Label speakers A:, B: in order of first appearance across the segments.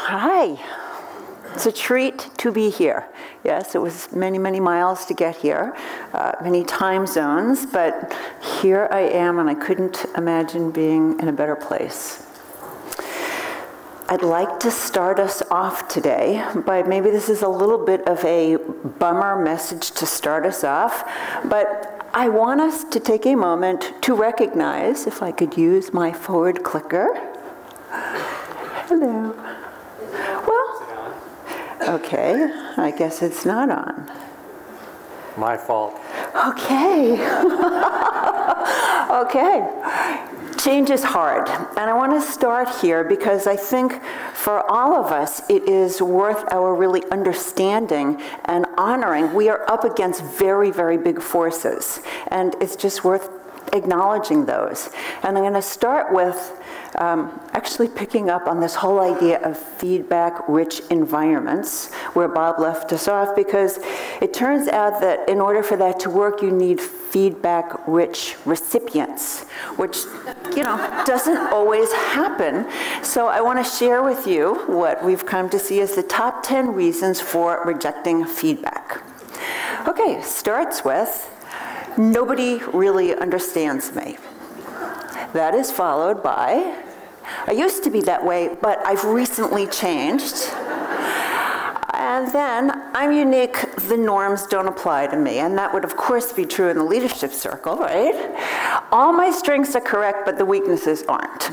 A: Hi. It's a treat to be here. Yes, it was many, many miles to get here, many time zones, but here I am, and I couldn't imagine being in a better place. I'd like to start us off today by, maybe this is a little bit of a bummer message to start us off, but I want us to take a moment to recognize, if I could use my forward clicker. Hello. Well, okay, I guess it's not on.
B: My fault.
A: Okay. Okay. Change is hard, and I want to start here because I think for all of us it is worth our really understanding and honoring. We are up against very, very big forces, and it's just worth acknowledging those. And I'm going to start with actually picking up on this whole idea of feedback-rich environments, where Bob left us off, because it turns out that in order for that to work, you need feedback-rich recipients, which, you know, doesn't always happen. So I want to share with you what we've come to see as the top 10 reasons for rejecting feedback. Okay, starts with, nobody really understands me. That is followed by, I used to be that way, but I've recently changed. And then, I'm unique, the norms don't apply to me. And that would, of course, be true in the leadership circle, right? All my strengths are correct, but the weaknesses aren't.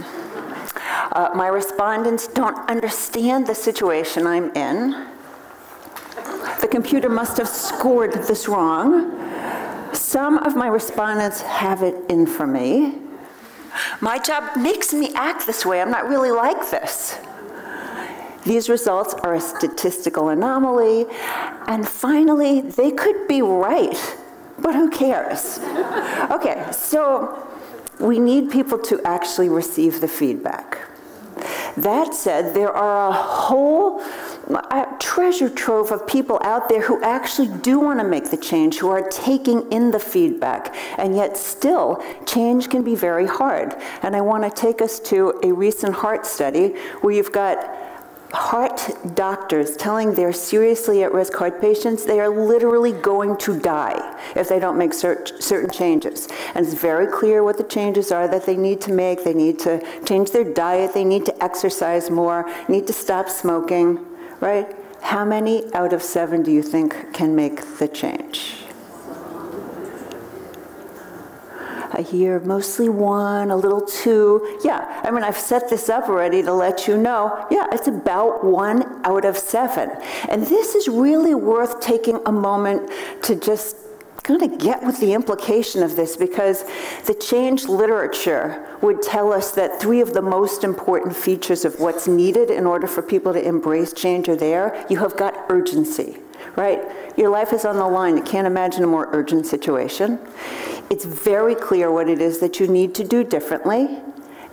A: My respondents don't understand the situation I'm in. The computer must have scored this wrong. Some of my respondents have it in for me. My job makes me act this way. I'm not really like this. These results are a statistical anomaly. And finally, they could be right, but who cares? Okay, so we need people to actually receive the feedback. That said, there are a whole treasure trove of people out there who actually do want to make the change, who are taking in the feedback, and yet still, change can be very hard. And I want to take us to a recent heart study where you've got heart doctors telling their seriously at-risk heart patients they are literally going to die if they don't make certain changes. And it's very clear what the changes are that they need to make. They need to change their diet, they need to exercise more, need to stop smoking, right? How many out of 7 do you think can make the change? I hear mostly 1, a little 2. Yeah, I mean, I've set this up already to let you know. Yeah, it's about 1 out of 7. And this is really worth taking a moment to just kind of get with the implication of this, because the change literature would tell us that 3 of the most important features of what's needed in order for people to embrace change are there. You have got urgency, right? Your life is on the line. You can't imagine a more urgent situation. It's very clear what it is that you need to do differently,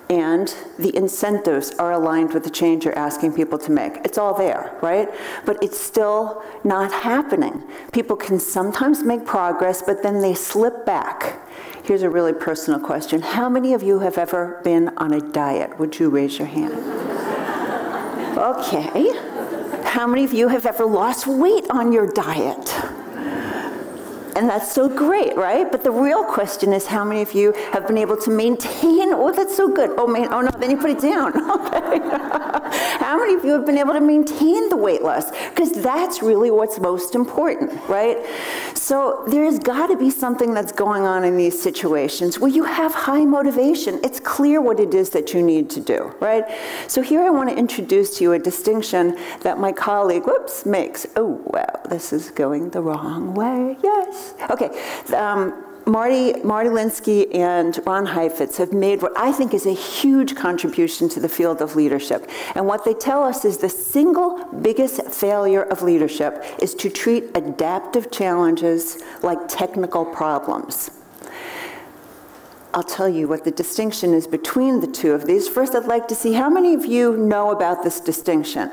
A: and the incentives are aligned with the change you're asking people to make. It's all there, right? But it's still not happening. People can sometimes make progress, but then they slip back. Here's a really personal question. How many of you have ever been on a diet? Would you raise your hand? Okay. How many of you have ever lost weight on your diet? And that's so great, right? But the real question is, how many of you have been able to maintain, oh, that's so good. Oh, oh no, then you put it down. Okay. How many of you have been able to maintain the weight loss? Because that's really what's most important, right? So there's got to be something that's going on in these situations where you have high motivation. It's clear what it is that you need to do, right? So here I want to introduce to you a distinction that my colleague, makes. Oh, wow, this is going the wrong way. Yes. Okay, Marty Linsky and Ron Heifetz have made what I think is a huge contribution to the field of leadership. And what they tell us is the single biggest failure of leadership is to treat adaptive challenges like technical problems. I'll tell you what the distinction is between the two of these. First, I'd like to see how many of you know about this distinction.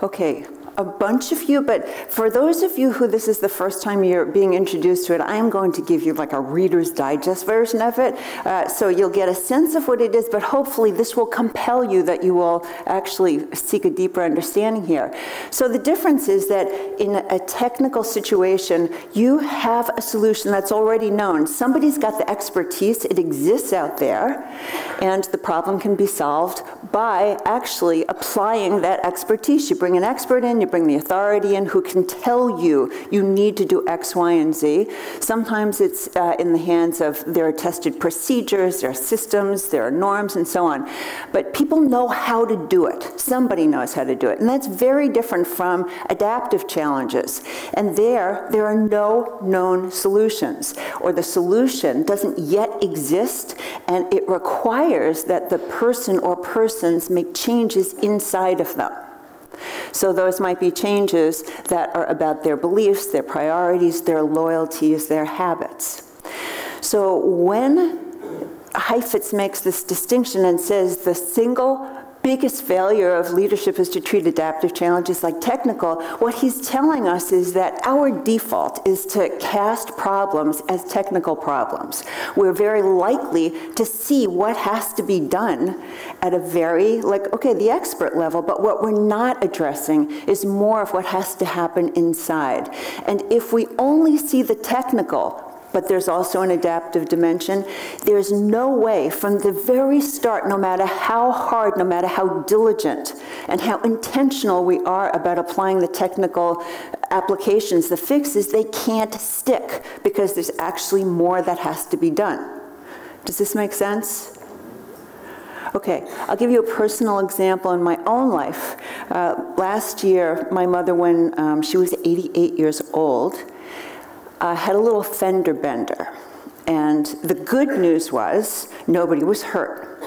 A: Okay, a bunch of you, but for those of you who this is the first time you're being introduced to it, I'm going to give you like a Reader's Digest version of it. So you'll get a sense of what it is, but hopefully this will compel you that you will actually seek a deeper understanding here. So the difference is that in a technical situation, you have a solution that's already known. Somebody's got the expertise, it exists out there, and the problem can be solved by actually applying that expertise. You bring an expert in, you bring the authority in who can tell you you need to do X, Y, and Z. Sometimes it's in the hands of their tested procedures, their systems, their norms, and so on. But people know how to do it. Somebody knows how to do it. And that's very different from adaptive challenges. And there are no known solutions, or the solution doesn't yet exist, and it requires that the person or persons make changes inside of them. So those might be changes that are about their beliefs, their priorities, their loyalties, their habits. So when Heifetz makes this distinction and says the single biggest failure of leadership is to treat adaptive challenges like technical, what he's telling us is that our default is to cast problems as technical problems. We're very likely to see what has to be done at a very, the expert level, but what we're not addressing is more of what has to happen inside. And if we only see the technical, but there's also an adaptive dimension, there's no way from the very start, no matter how hard, no matter how diligent, and how intentional we are about applying the technical applications, the fixes, they can't stick because there's actually more that has to be done. Does this make sense? Okay, I'll give you a personal example in my own life. Last year, my mother, when she was 88 years old, had a little fender bender. And the good news was nobody was hurt.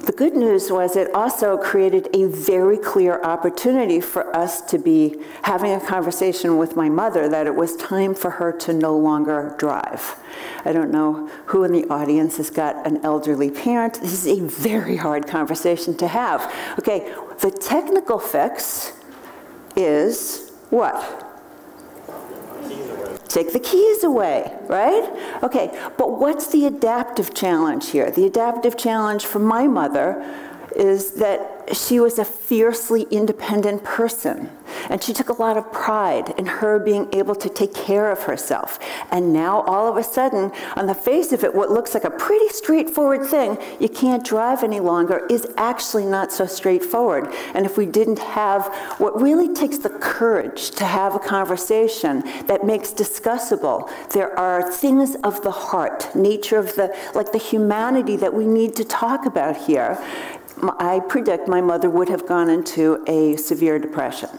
A: The good news was it also created a very clear opportunity for us to be having a conversation with my mother that it was time for her to no longer drive. I don't know who in the audience has got an elderly parent. This is a very hard conversation to have. Okay, the technical fix is what? Take the keys away, right? Okay, but what's the adaptive challenge here? The adaptive challenge for my mother is that she was a fiercely independent person, and she took a lot of pride in her being able to take care of herself. And now, all of a sudden, on the face of it, what looks like a pretty straightforward thing, you can't drive any longer, is actually not so straightforward. And if we didn't have what really takes the courage to have a conversation that makes discussable, there are things of the heart, nature of the humanity that we need to talk about here. I predict my mother would have gone into a severe depression.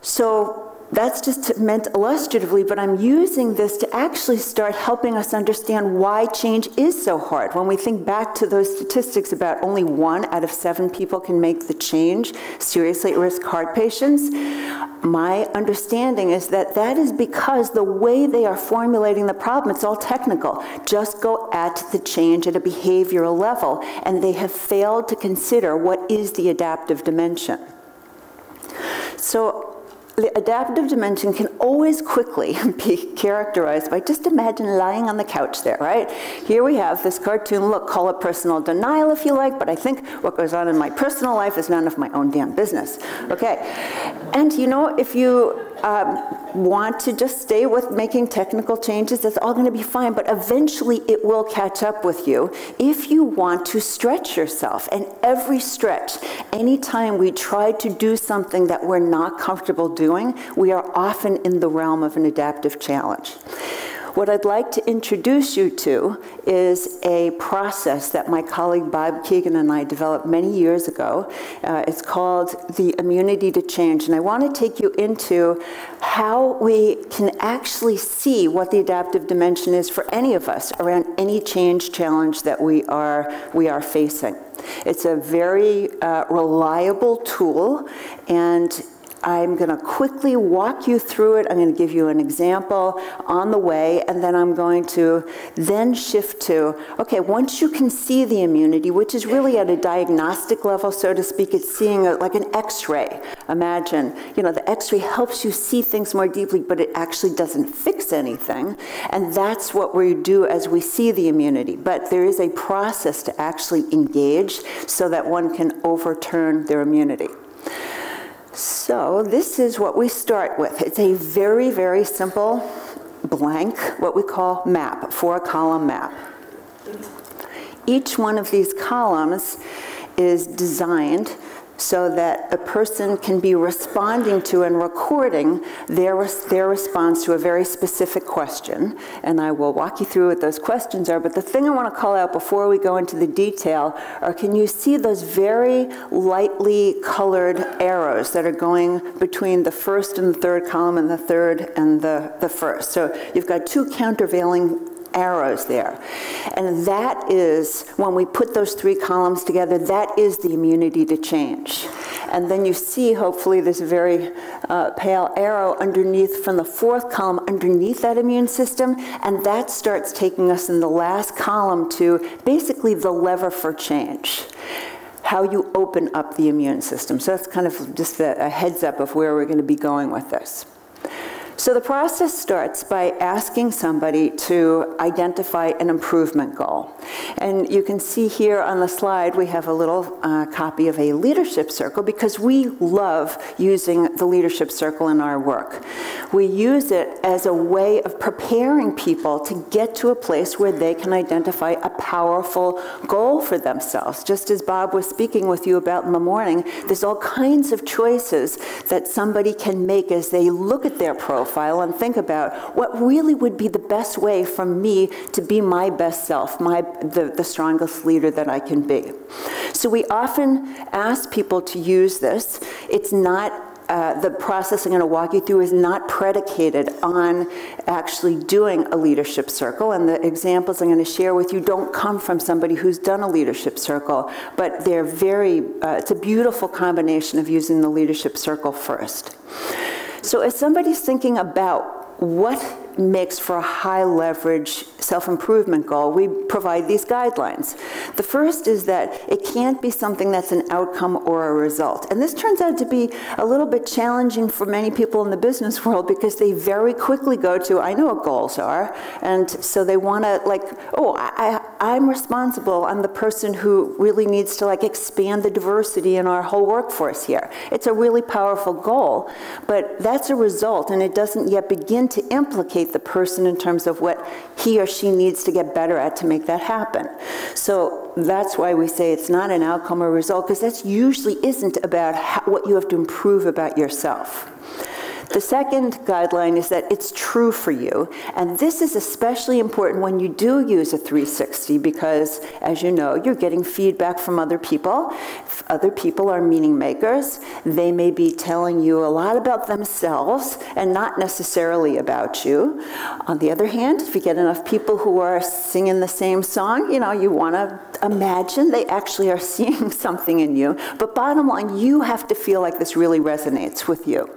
A: So that's just meant illustratively, but I'm using this to actually start helping us understand why change is so hard. When we think back to those statistics about only 1 out of 7 people can make the change, seriously at risk heart patients, my understanding is that that is because the way they are formulating the problem, it's all technical. Just go at the change at a behavioral level, and they have failed to consider what is the adaptive dimension. So the adaptive dimension can always quickly be characterized by just imagine lying on the couch there, right? Here we have this cartoon, look, call it personal denial if you like, but I think what goes on in my personal life is none of my own damn business. Okay, and you know, if you want to just stay with making technical changes, that's all going to be fine, but eventually it will catch up with you if you want to stretch yourself. And every stretch, anytime we try to do something that we're not comfortable doing, we are often in the realm of an adaptive challenge. What I'd like to introduce you to is a process that my colleague Bob Keegan and I developed many years ago. It's called the immunity to change. And I want to take you into how we can actually see what the adaptive dimension is for any of us around any change challenge that we are facing. It's a very reliable tool, and I'm going to quickly walk you through it. I'm going to give you an example on the way, and then I'm going to then shift to, okay, once you can see the immunity, which is really at a diagnostic level, so to speak, it's seeing like an X-ray. Imagine, the X-ray helps you see things more deeply, but it actually doesn't fix anything. And that's what we do as we see the immunity. But there is a process to actually engage so that one can overturn their immunity. So this is what we start with. It's a very, very simple blank, what we call map, 4-column map. Each one of these columns is designed so that a person can be responding to and recording their response to a very specific question. And I will walk you through what those questions are. But the thing I want to call out before we go into the detail are, can you see those very lightly colored arrows that are going between the first and the third column and the third and the first? So you've got two countervailing arrows there. And that is, when we put those 3 columns together, that is the immunity to change. And then you see, hopefully, this very pale arrow underneath from the 4th column underneath that immune system, and that starts taking us in the last column to basically the lever for change. How you open up the immune system. So that's kind of just a heads up of where we're going to be going with this. So the process starts by asking somebody to identify an improvement goal. And you can see here on the slide, we have a little copy of a leadership circle because we love using the leadership circle in our work. We use it as a way of preparing people to get to a place where they can identify a powerful goal for themselves. Just as Bob was speaking with you about in the morning, there's all kinds of choices that somebody can make as they look at their profile and think about what really would be the best way for me to be my best self, the strongest leader that I can be. So we often ask people to use this. It's not the process I'm going to walk you through is not predicated on actually doing a leadership circle, and the examples I'm going to share with you don't come from somebody who's done a leadership circle, but they're it's a beautiful combination of using the leadership circle first. So as somebody's thinking about what makes for a high leverage self-improvement goal, we provide these guidelines. The first is that it can't be something that's an outcome or a result. And this turns out to be a little bit challenging for many people in the business world because they very quickly go to, I know what goals are. And so they want to I'm responsible. I'm the person who really needs to expand the diversity in our whole workforce here. It's a really powerful goal, but that's a result, and it doesn't yet begin to implicate the person in terms of what he or she needs to get better at to make that happen. So that's why we say it's not an outcome or result, because that usually isn't about what you have to improve about yourself. The second guideline is that it's true for you, and this is especially important when you do use a 360 because, as you know, you're getting feedback from other people. Other people are meaning makers. They may be telling you a lot about themselves and not necessarily about you. On the other hand, if you get enough people who are singing the same song, you want to imagine they actually are seeing something in you. But bottom line, you have to feel like this really resonates with you.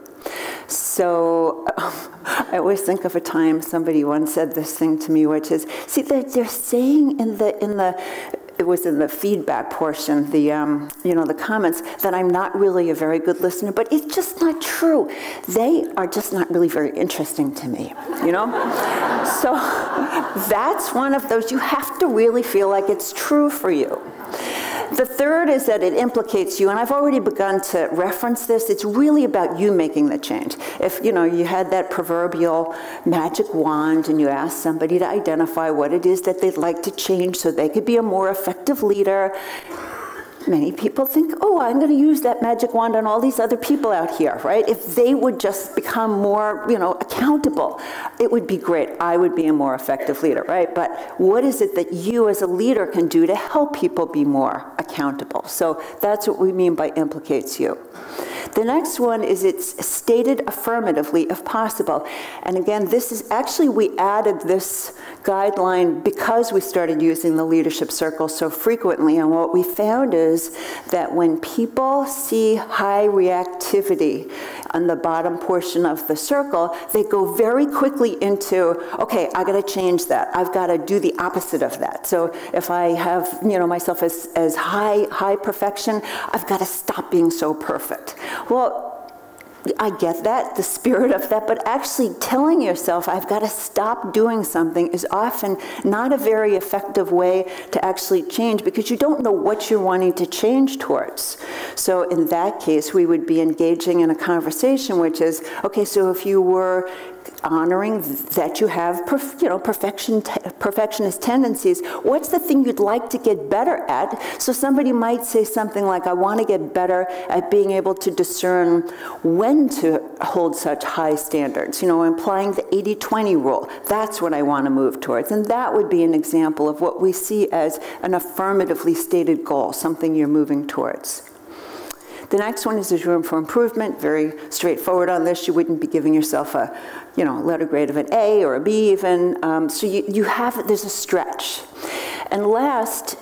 A: So I always think of a time somebody once said this thing to me, which is, see, they're saying it was in the feedback portion, the comments, that I'm not really a very good listener, but it's just not true. They are just not really very interesting to me, So that's one of those, you have to really feel like it's true for you. The third is that it implicates you, and I've already begun to reference this. It's really about you making the change. If, you had that proverbial magic wand and you asked somebody to identify what it is that they'd like to change so they could be a more effective leader, many people think, oh, I'm going to use that magic wand on all these other people out here, right? If they would just become more, accountable, it would be great. I would be a more effective leader, right? But what is it that you as a leader can do to help people be more accountable? So that's what we mean by implicates you. The next one is it's stated affirmatively if possible. And again, this is actually, we added this guideline because we started using the leadership circle so frequently. And what we found is that when people see high reactivity on the bottom portion of the circle, they go very quickly into, okay, I got to change that. I've got to do the opposite of that. So if I have, myself as high perfection, I've got to stop being so perfect. Well, I get that, the spirit of that, but actually telling yourself I've got to stop doing something is often not a very effective way to actually change, because you don't know what you're wanting to change towards. So in that case, we would be engaging in a conversation which is, okay, so if you were honoring that you have perfectionist tendencies, what's the thing you'd like to get better at? So somebody might say something like, I want to get better at being able to discern when to hold such high standards, implying the 80-20 rule. That's what I want to move towards. And that would be an example of what we see as an affirmatively stated goal, something you're moving towards. The next one is there's room for improvement. Very straightforward on this. You wouldn't be giving yourself a, letter grade of an A or a B even. So there's a stretch. And last,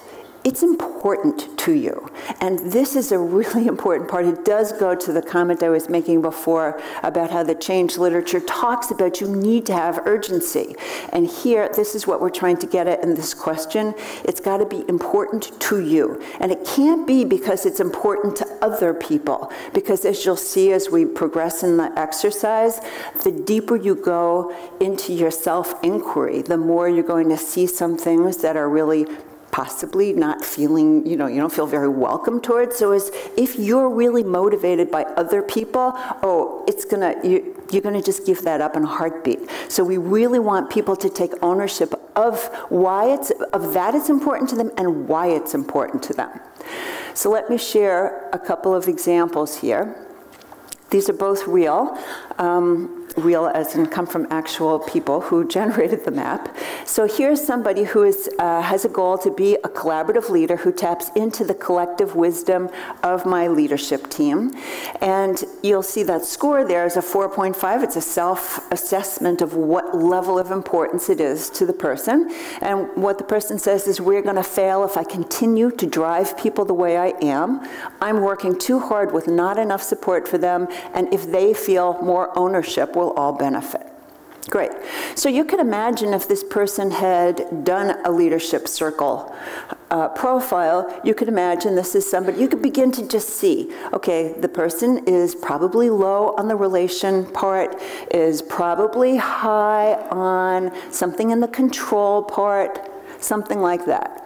A: it's important to you. And this is a really important part. It does go to the comment I was making before about how the change literature talks about you need to have urgency. And here, this is what we're trying to get at in this question. It's got to be important to you. And it can't be because it's important to other people. Because as you'll see as we progress in the exercise, the deeper you go into your self-inquiry, the more you're going to see some things that are really possibly not feeling, you don't feel very welcome towards. So if you're really motivated by other people, you're gonna just give that up in a heartbeat. So we really want people to take ownership of that it's important to them and why it's important to them. So let me share a couple of examples here. These are both real. Real as in come from actual people who generated the map. So here's somebody who has a goal to be a collaborative leader who taps into the collective wisdom of my leadership team. And you'll see that score there is a 4.5. It's a self-assessment of what level of importance it is to the person. And what the person says is, we're going to fail if I continue to drive people the way I am. I'm working too hard with not enough support for them. And if they feel more ownership, we'll all benefit. Great. So you can imagine if this person had done a leadership circle profile, you could imagine this is somebody, you could begin to just see, okay, the person is probably low on the relation part, is probably high on something in the control part, something like that.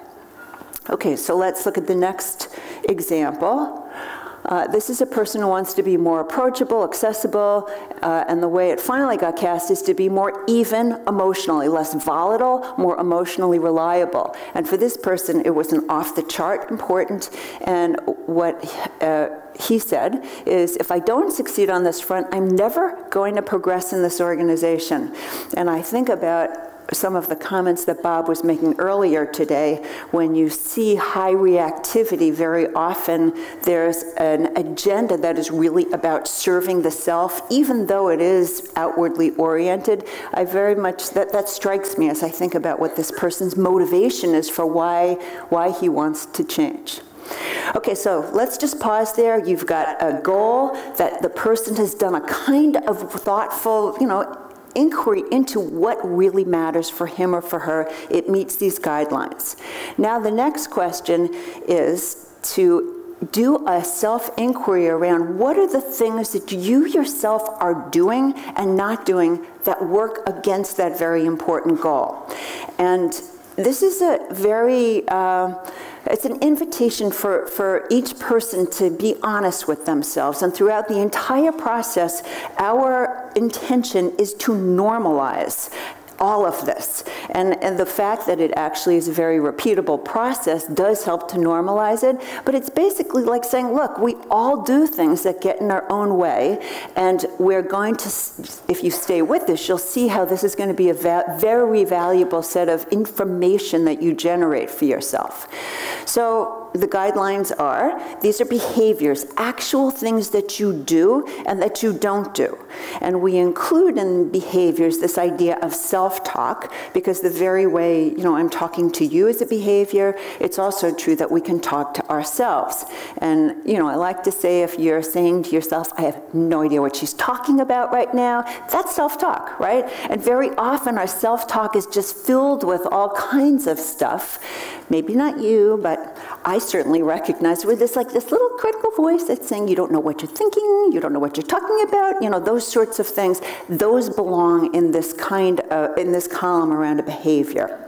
A: Okay, so let's look at the next example. This is a person who wants to be more approachable, accessible, and the way it finally got cast is to be more even emotionally, less volatile, more emotionally reliable. And for this person, it was an off-the-chart important, and what he said is, if I don't succeed on this front, I'm never going to progress in this organization. And I think about some of the comments that Bob was making earlier today. When you see high reactivity, very often there's an agenda that is really about serving the self, even though it is outwardly oriented. I very much, that strikes me as I think about what this person's motivation is for why he wants to change. Okay, so let's just pause there. You've got a goal that the person has done a kind of thoughtful, inquiry into what really matters for him or for her. It meets these guidelines. Now the next question is to do a self-inquiry around what are the things that you yourself are doing and not doing that work against that very important goal. And this is a very, it's an invitation for each person to be honest with themselves. And throughout the entire process, our intention is to normalize all of this. And the fact that it actually is a very repeatable process does help to normalize it. But it's basically like saying, look, we all do things that get in our own way. And we're going to, if you stay with this, you'll see how this is going to be a very valuable set of information that you generate for yourself. So the guidelines are, these are behaviors, actual things that you do and that you don't do. And we include in behaviors this idea of self-talk, because the very way, I'm talking to you is a behavior. It's also true that we can talk to ourselves. And, I like to say, if you're saying to yourself, I have no idea what she's talking about right now, that's self-talk, right? And very often our self-talk is just filled with all kinds of stuff. Maybe not you, but I certainly recognize with this little critical voice that's saying, you don't know what you're thinking, you don't know what you're talking about, those sorts of things. Those belong in this in this column around a behavior.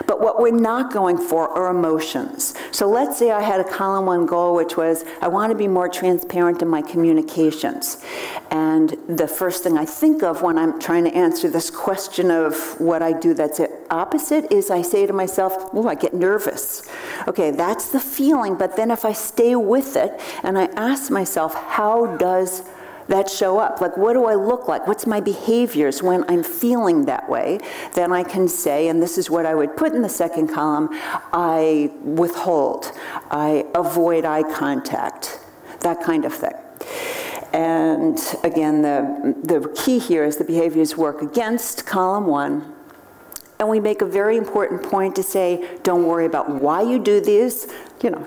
A: But what we're not going for are emotions. So let's say I had a column 1 goal, which was, I want to be more transparent in my communications. And the first thing I think of when I'm trying to answer this question of what I do that's the opposite is I say to myself, oh, I get nervous. Okay, that's the feeling, but then if I stay with it and I ask myself, how does that show up? Like, what do I look like? What's my behaviors when I'm feeling that way? Then I can say, and this is what I would put in the second column, I withhold, I avoid eye contact, that kind of thing. And again, the key here is the behaviors work against column 1. And we make a very important point to say, don't worry about why you do these.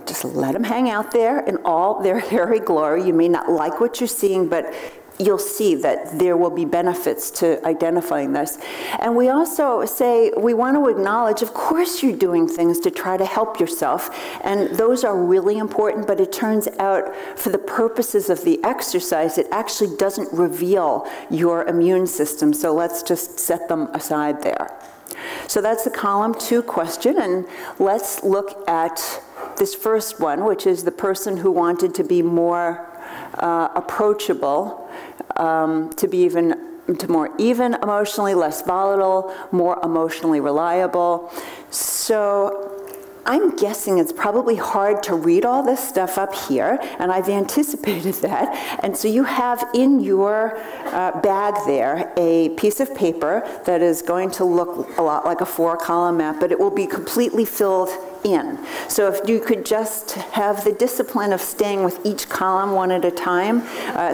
A: Just let them hang out there in all their hairy glory. You may not like what you're seeing, but you'll see that there will be benefits to identifying this. And we also say, we want to acknowledge, of course you're doing things to try to help yourself, and those are really important, but it turns out, for the purposes of the exercise, it actually doesn't reveal your immune system, so let's just set them aside there. So that's the column 2 question, and let's look at this first one, which is the person who wanted to be more approachable, to more even emotionally, less volatile, more emotionally reliable. So I'm guessing it's probably hard to read all this stuff up here, and I've anticipated that. And so you have in your bag there a piece of paper that is going to look a lot like a 4-column map, but it will be completely filled in. So if you could just have the discipline of staying with each column one at a time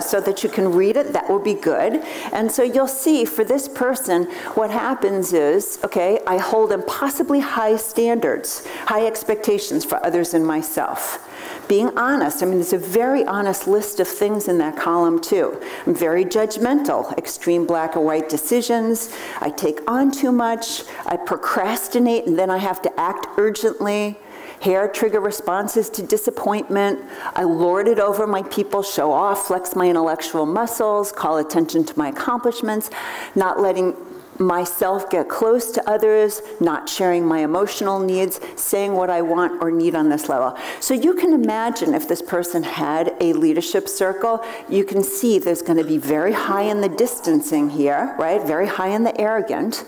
A: so that you can read it, that will be good. And so you'll see for this person, what happens is, okay, I hold impossibly high standards, high expectations for others and myself. Being honest, there's a very honest list of things in that column too. I'm very judgmental, extreme black or white decisions. I take on too much. I procrastinate and then I have to act urgently. Hair trigger responses to disappointment. I lord it over my people, show off, flex my intellectual muscles, call attention to my accomplishments, not letting myself get close to others, not sharing my emotional needs, saying what I want or need on this level. So you can imagine if this person had a leadership circle, you can see there's going to be very high in the distancing here, right? Very high in the arrogant.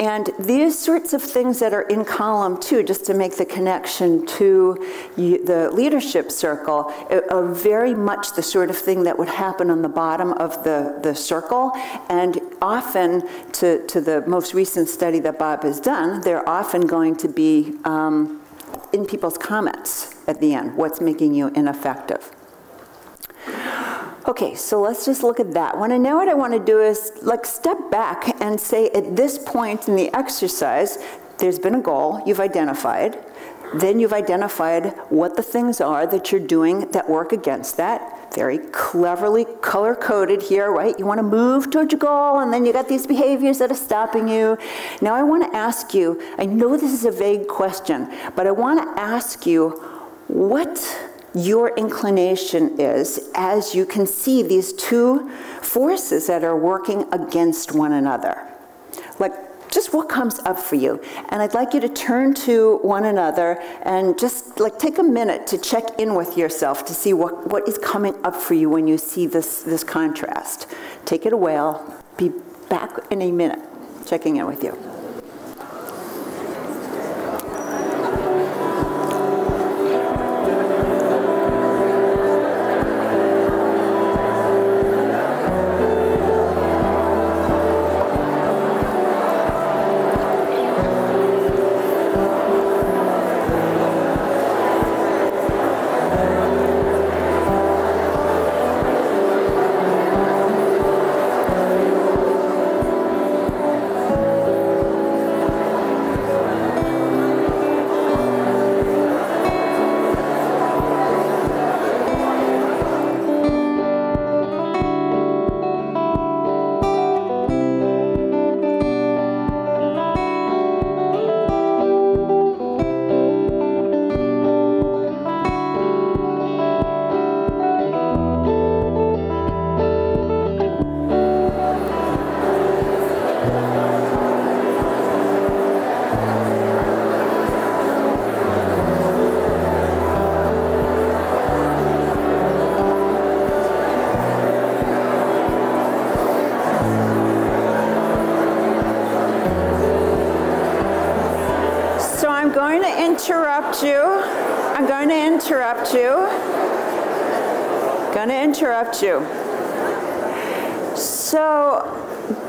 A: And these sorts of things that are in column 2, just to make the connection to the leadership circle, are very much the sort of thing that would happen on the bottom of the circle. And often, to the most recent study that Bob has done, they're often going to be in people's comments at the end, what's making you ineffective. Okay, so let's just look at that one. And now what I want to do is step back and say at this point in the exercise, there's been a goal you've identified. Then you've identified what the things are that you're doing that work against that. Very cleverly color-coded here, right? You want to move towards your goal, and then you got these behaviors that are stopping you. Now I want to ask you, I know this is a vague question, but I want to ask you what your inclination is as you can see these two forces that are working against one another. Just what comes up for you. And I'd like you to turn to one another and just take a minute to check in with yourself to see what is coming up for you when you see this contrast. Take it away. I'll be back in a minute checking in with you. interrupt you. I'm going to interrupt you. Going to interrupt you. So,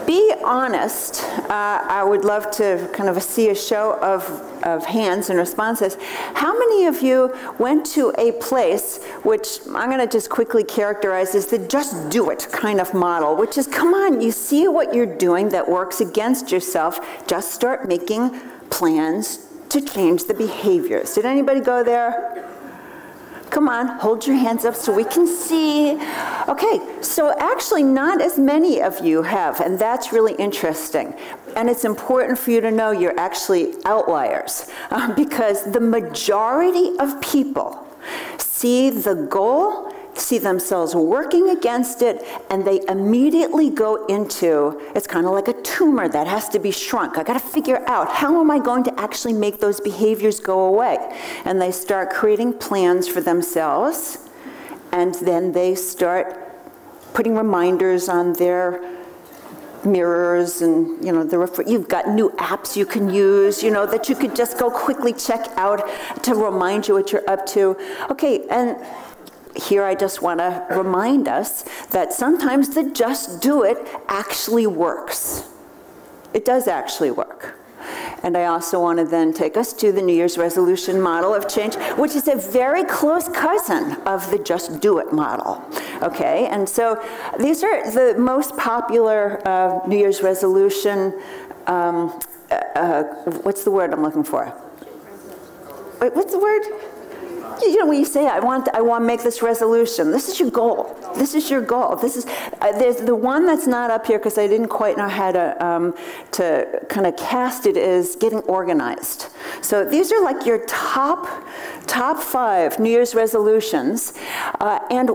A: be honest. I would love to kind of see a show of hands and responses. How many of you went to a place, which I'm going to just quickly characterize as the just do it kind of model, which is, come on, you see what you're doing that works against yourself, just start making plans to change the behaviors. Did anybody go there? Come on, hold your hands up so we can see. Okay, so actually not as many of you have, and that's really interesting. And it's important for you to know you're actually outliers, because the majority of people see the goal, see themselves working against it, and they immediately go into, it's kind of like a tumor that has to be shrunk. I got to figure out, how am I going to actually make those behaviors go away? And they start creating plans for themselves, and then they start putting reminders on their mirrors, and you've got new apps you can use, that you could just go quickly check out to remind you what you're up to. Okay, and here I just want to remind us that sometimes the just do it actually works. It does actually work. And I also want to then take us to the New Year's resolution model of change, which is a very close cousin of the just do it model. Okay, and so these are the most popular New Year's resolution, what's the word I'm looking for? Wait, what's the word? When you say, I want to make this resolution, this is your goal. This is your goal. This is, there's the one that's not up here because I didn't quite know how to kind of cast it, is getting organized. So these are like your top 5 New Year's resolutions. And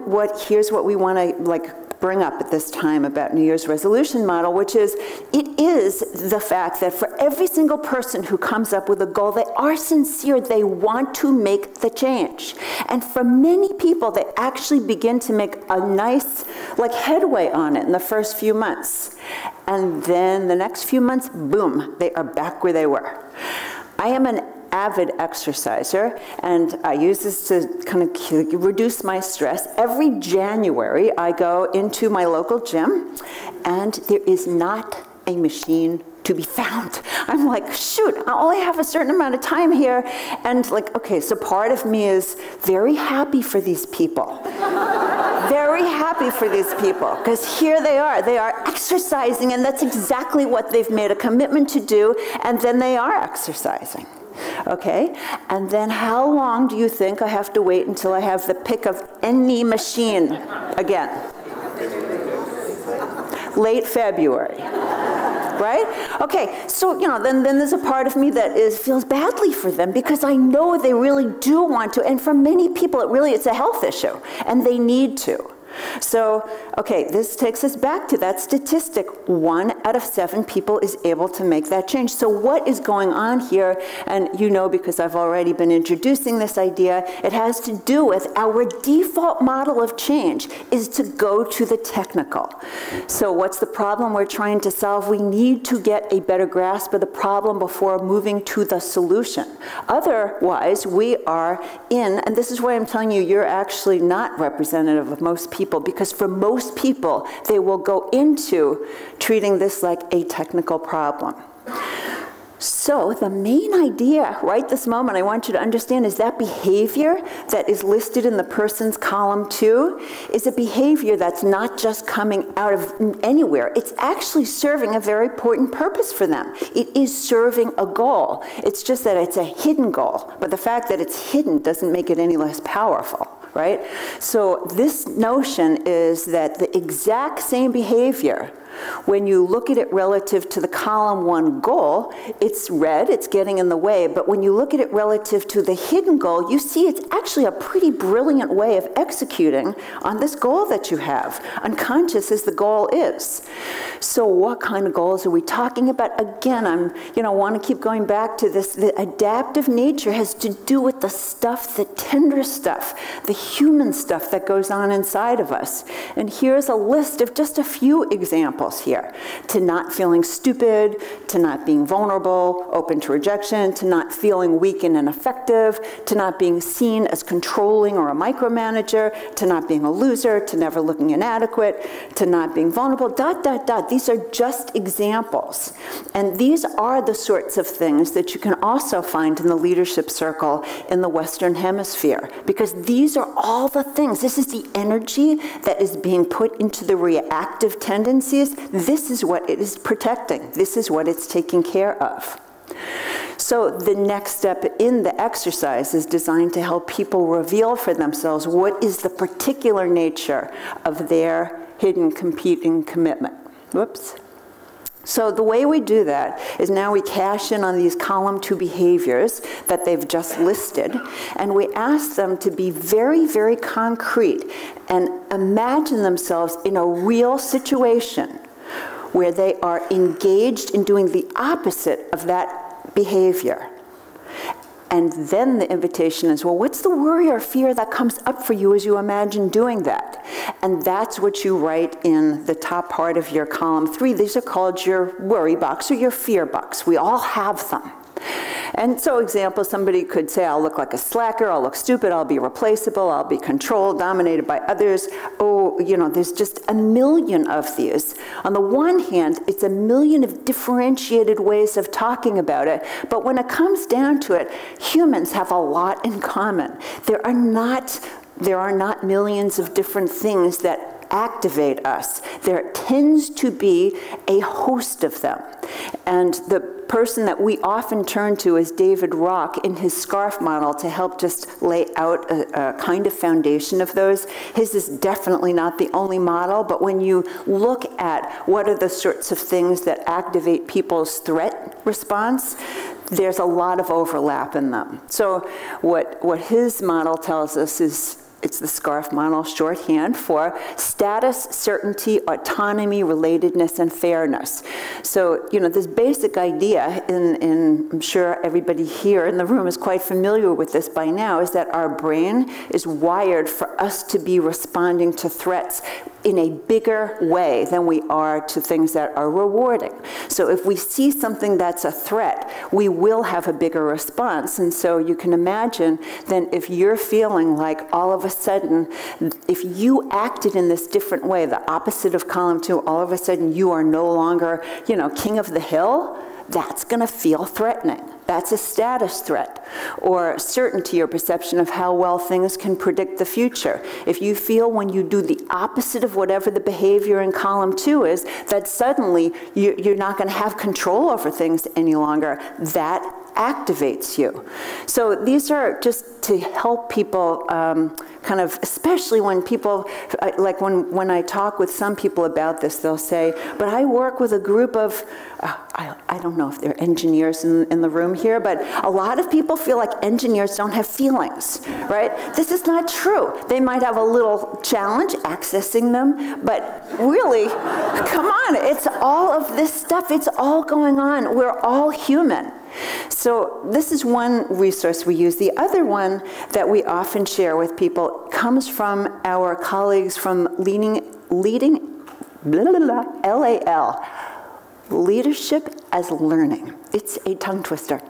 A: here's what we want to bring up at this time about New Year's resolution model, which is, it is the fact that for every single person who comes up with a goal, they are sincere, they want to make the change. And for many people, they actually begin to make a nice headway on it in the first few months. And then the next few months, boom, they are back where they were. I am an avid exerciser, and I use this to kind of reduce my stress. Every January, I go into my local gym, and there is not a machine to be found. I'm like, shoot, I only have a certain amount of time here, and okay, so part of me is very happy for these people. Very happy for these people, because here they are exercising, and that's exactly what they've made a commitment to do, and then they are exercising. Okay, and then how long do you think I have to wait until I have the pick of any machine again? Late February, right? Okay, so then there's a part of me that feels badly for them, because I know they really do want to, and for many people it's a health issue, and they need to. So, okay, this takes us back to that statistic. 1 out of 7 people is able to make that change. So what is going on here? And because I've already been introducing this idea, it has to do with our default model of change is to go to the technical. So what's the problem we're trying to solve? We need to get a better grasp of the problem before moving to the solution. Otherwise, we are in, and this is why I'm telling you, you're actually not representative of most people, because for most people, they will go into treating this like a technical problem. So the main idea right this moment I want you to understand is that behavior that is listed in the person's column 2 is a behavior that's not just coming out of anywhere. It's actually serving a very important purpose for them. It is serving a goal. It's just that it's a hidden goal. But the fact that it's hidden doesn't make it any less powerful. Right? So this notion is that the exact same behavior, when you look at it relative to the column 1 goal, it's red, it's getting in the way, but when you look at it relative to the hidden goal, you see it's actually a pretty brilliant way of executing on this goal that you have, unconscious as the goal is. So what kind of goals are we talking about? Again, want to keep going back to this. The adaptive nature has to do with the stuff, the tender stuff, the human stuff that goes on inside of us. And here's a list of just a few examples here. To not feeling stupid, to not being vulnerable, open to rejection, to not feeling weak and ineffective, to not being seen as controlling or a micromanager, to not being a loser, to never looking inadequate, to not being vulnerable, ... These are just examples. And these are the sorts of things that you can also find in the leadership circle in the Western Hemisphere, because these are all the things. This is the energy that is being put into the reactive tendencies. This is what it is protecting. This is what it's taking care of. So the next step in the exercise is designed to help people reveal for themselves what is the particular nature of their hidden competing commitment. Whoops. So the way we do that is now we cash in on these column 2 behaviors that they've just listed, and we ask them to be very, very concrete and imagine themselves in a real situation where they are engaged in doing the opposite of that behavior. And then the invitation is, well, what's the worry or fear that comes up for you as you imagine doing that? And that's what you write in the top part of your column 3. These are called your worry box or your fear box. We all have them. And so, example, somebody could say, I'll look like a slacker, I'll look stupid, I'll be replaceable, I'll be controlled, dominated by others. Oh, there's just a million of these. On the one hand, it's a million of differentiated ways of talking about it, but when it comes down to it, humans have a lot in common. There are not millions of different things that activate us. There tends to be a host of them. And the person that we often turn to is David Rock in his SCARF model to help just lay out a kind of foundation of those. His is definitely not the only model, but when you look at what are the sorts of things that activate people's threat response, there's a lot of overlap in them. So what his model tells us is, it's the SCARF model, shorthand for status, certainty, autonomy, relatedness, and fairness. So, this basic idea, and I'm sure everybody here in the room is quite familiar with this by now, is that our brain is wired for us to be responding to threats in a bigger way than we are to things that are rewarding. So if we see something that's a threat, we will have a bigger response. And so you can imagine then if you're feeling like all of a sudden, if you acted in this different way, the opposite of column 2, all of a sudden you are no longer, king of the hill, that's going to feel threatening. That's a status threat. Or certainty or perception of how well things can predict the future. If you feel when you do the opposite of whatever the behavior in column 2 is, that suddenly you're not going to have control over things any longer, that activates you. So these are just to help people kind of, especially when people, like when I talk with some people about this, they'll say, but I work with a group of, I don't know if they're engineers in the room here, but a lot of people feel like engineers don't have feelings, right? This is not true. They might have a little challenge accessing them, but really, come on, it's all of this stuff. It's all going on. We're all human. So this is one resource we use. The other one that we often share with people comes from our colleagues from LAL, Leadership as Learning. It's a tongue twister.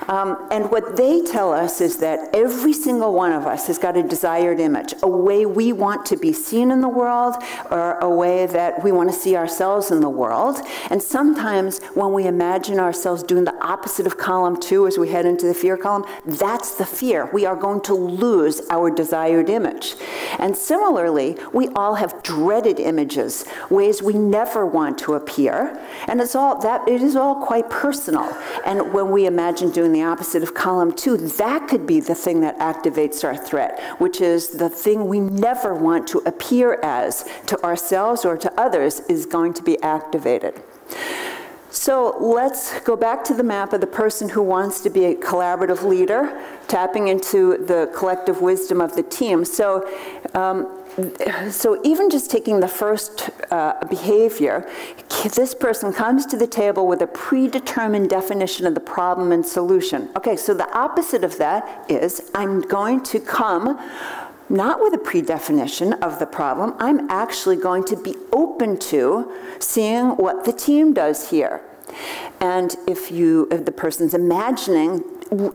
A: And what they tell us is that every single one of us has got a desired image, a way we want to be seen in the world, or a way that we want to see ourselves in the world. And sometimes when we imagine ourselves doing the opposite of column 2 as we head into the fear column, that's the fear. We are going to lose our desired image. And similarly, we all have dreaded images, ways we never want to appear. And it is all quite personal. And when we imagine doing the opposite of column 2, that could be the thing that activates our threat, which is the thing we never want to appear as to ourselves or to others is going to be activated. So let's go back to the map of the person who wants to be a collaborative leader, tapping into the collective wisdom of the team. So so even just taking the first behavior, this person comes to the table with a predetermined definition of the problem and solution. Okay, so the opposite of that is I'm going to come not with a predefinition of the problem. I'm actually going to be open to seeing what the team does here. And if the person's imagining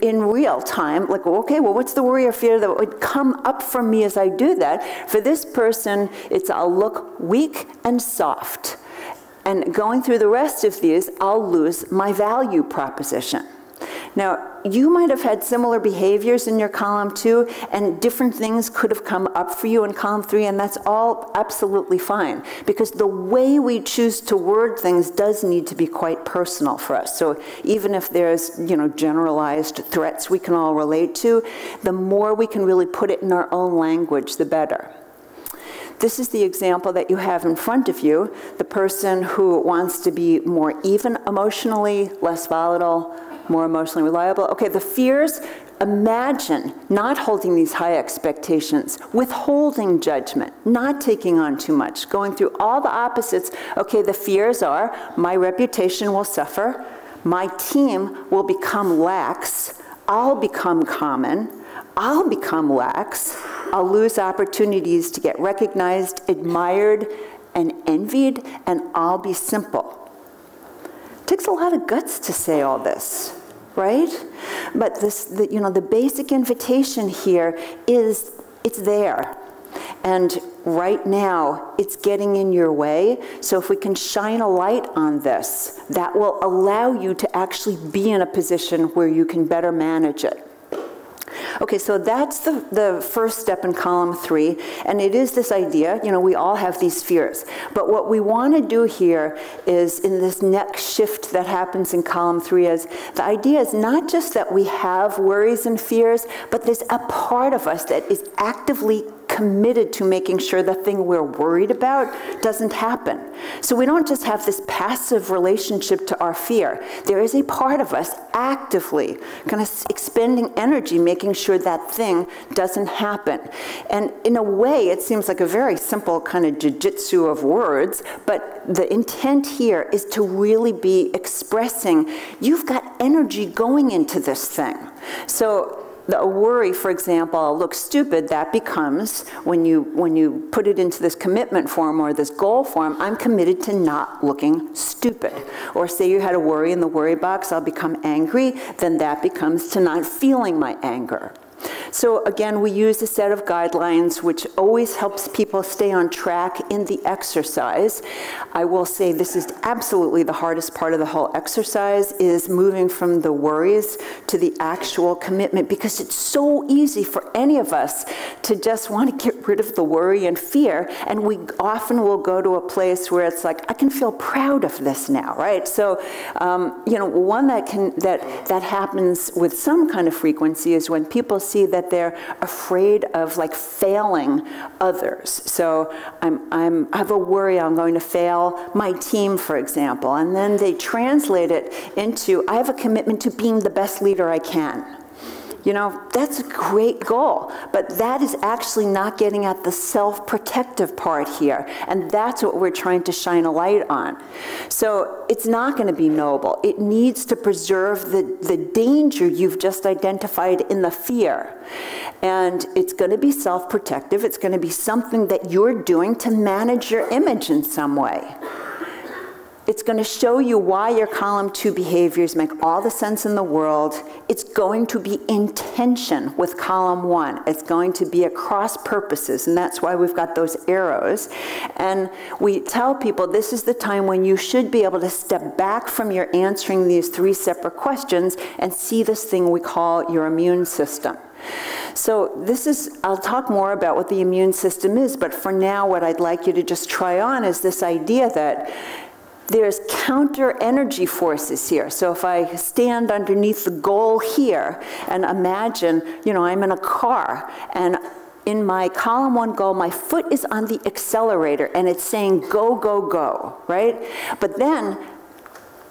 A: in real time, like, okay, well, what's the worry or fear that would come up from me as I do that? For this person, it's I'll look weak and soft. And going through the rest of these, I'll lose my value proposition. Now, you might have had similar behaviors in your column 2, and different things could have come up for you in column 3, and that's all absolutely fine, because the way we choose to word things does need to be quite personal for us. So even if there's, generalized threats we can all relate to, the more we can really put it in our own language, the better. This is the example that you have in front of you, the person who wants to be more even emotionally, less volatile, more emotionally reliable. Okay, the fears, imagine not holding these high expectations, withholding judgment, not taking on too much, going through all the opposites. Okay, the fears are, my reputation will suffer, my team will become lax, I'll become common, I'll become lax, I'll lose opportunities to get recognized, admired, and envied, and I'll be simple. It takes a lot of guts to say all this, right? But the basic invitation here is it's there. And right now, it's getting in your way. So if we can shine a light on this, that will allow you to actually be in a position where you can better manage it. Okay, so that's the first step in column 3, and it is this idea, we all have these fears. But what we want to do here is, in this next shift that happens in column 3, is the idea is not just that we have worries and fears, but there's a part of us that is actively committed to making sure the thing we're worried about doesn't happen. So we don't just have this passive relationship to our fear. There is a part of us actively kind of expending energy making sure that thing doesn't happen. And in a way, it seems like a very simple kind of jiu-jitsu of words, but the intent here is to really be expressing, you've got energy going into this thing. So the worry, for example, I'll look stupid, that becomes, when you put it into this commitment form or this goal form, I'm committed to not looking stupid. Or say you had a worry in the worry box, I'll become angry, then that becomes to not feeling my anger. So again, we use a set of guidelines which always helps people stay on track in the exercise. I will say this is absolutely the hardest part of the whole exercise, is moving from the worries to the actual commitment, because it's so easy for any of us to just want to get rid of the worry and fear, and we often will go to a place where it's like, I can feel proud of this now, right? So, one that happens with some kind of frequency is when people see that they're afraid of failing others. So I have a worry I'm going to fail my team, for example, and then they translate it into, I have a commitment to being the best leader I can. That's a great goal, but that is actually not getting at the self-protective part here, and that's what we're trying to shine a light on. So it's not going to be noble. It needs to preserve the danger you've just identified in the fear, and it's going to be self-protective. It's going to be something that you're doing to manage your image in some way. It's going to show you why your column 2 behaviors make all the sense in the world. It's going to be in tension with column 1. It's going to be across purposes, and that's why we've got those arrows. And we tell people this is the time when you should be able to step back from your answering these 3 separate questions and see this thing we call your immune system. So I'll talk more about what the immune system is, but for now what I'd like you to just try on is this idea that there's counter energy forces here. So if I stand underneath the goal here and imagine, I'm in a car, and in my column 1 goal, my foot is on the accelerator and it's saying go, go, go, right? But then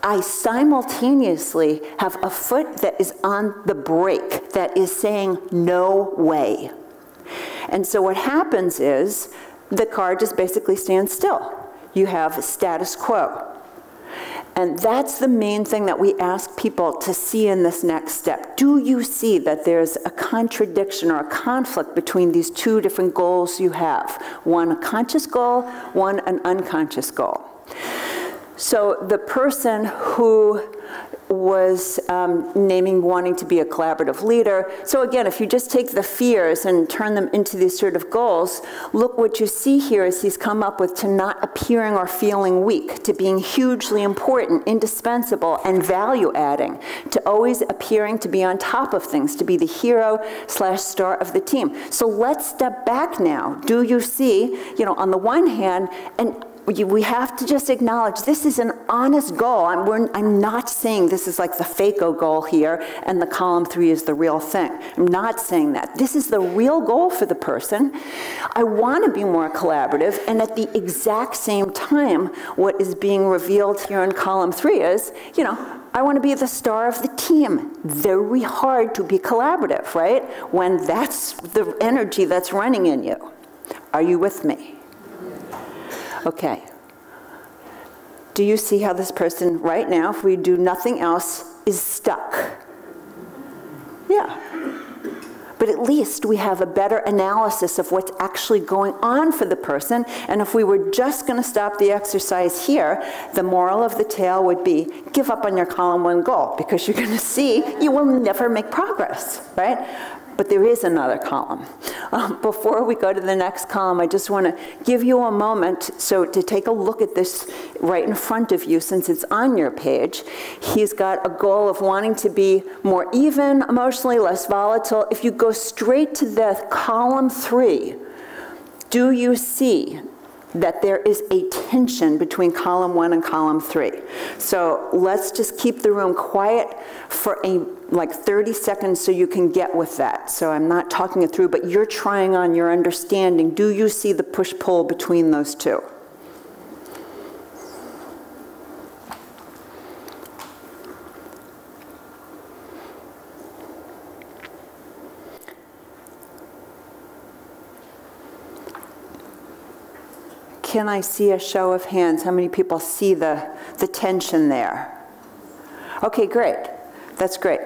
A: I simultaneously have a foot that is on the brake that is saying no way. And so what happens is the car just basically stands still. You have status quo. And that's the main thing that we ask people to see in this next step. Do you see that there's a contradiction or a conflict between these two different goals you have? One a conscious goal, one an unconscious goal. So the person who was naming wanting to be a collaborative leader. So again, if you just take the fears and turn them into these sort of goals, look what you see here is he's come up with to not appearing or feeling weak, to being hugely important, indispensable, and value-adding, to always appearing to be on top of things, to be the hero/star of the team. So let's step back now. Do you see, on the one hand, and we have to just acknowledge this is an honest goal. I'm not saying this is like the FACO goal here and the column 3 is the real thing. I'm not saying that. This is the real goal for the person. I want to be more collaborative, and at the exact same time, what is being revealed here in column 3 is, I want to be the star of the team. Very hard to be collaborative, right? When that's the energy that's running in you. Are you with me? Okay. Do you see how this person right now, if we do nothing else, is stuck? Yeah. But at least we have a better analysis of what's actually going on for the person. And if we were just going to stop the exercise here, the moral of the tale would be give up on your column 1 goal, because you're going to see you will never make progress, right? But there is another column. Before we go to the next column, I just want to give you a moment to take a look at this right in front of you, since it's on your page. He's got a goal of wanting to be more even emotionally, less volatile. If you go straight to the column 3, do you see that there is a tension between column 1 and column 3? So let's just keep the room quiet for like 30 seconds so you can get with that. So I'm not talking it through, but you're trying on your understanding. Do you see the push-pull between those two? Can I see a show of hands? How many people see the tension there? Okay, great. That's great.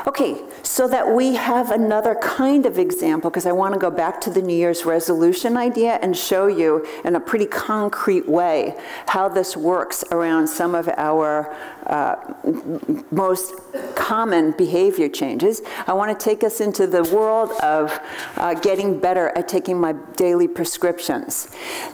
A: Okay, so that we have another kind of example, because I want to go back to the New Year's resolution idea and show you in a pretty concrete way how this works around some of our most common behavior changes. I want to take us into the world of getting better at taking my daily prescriptions.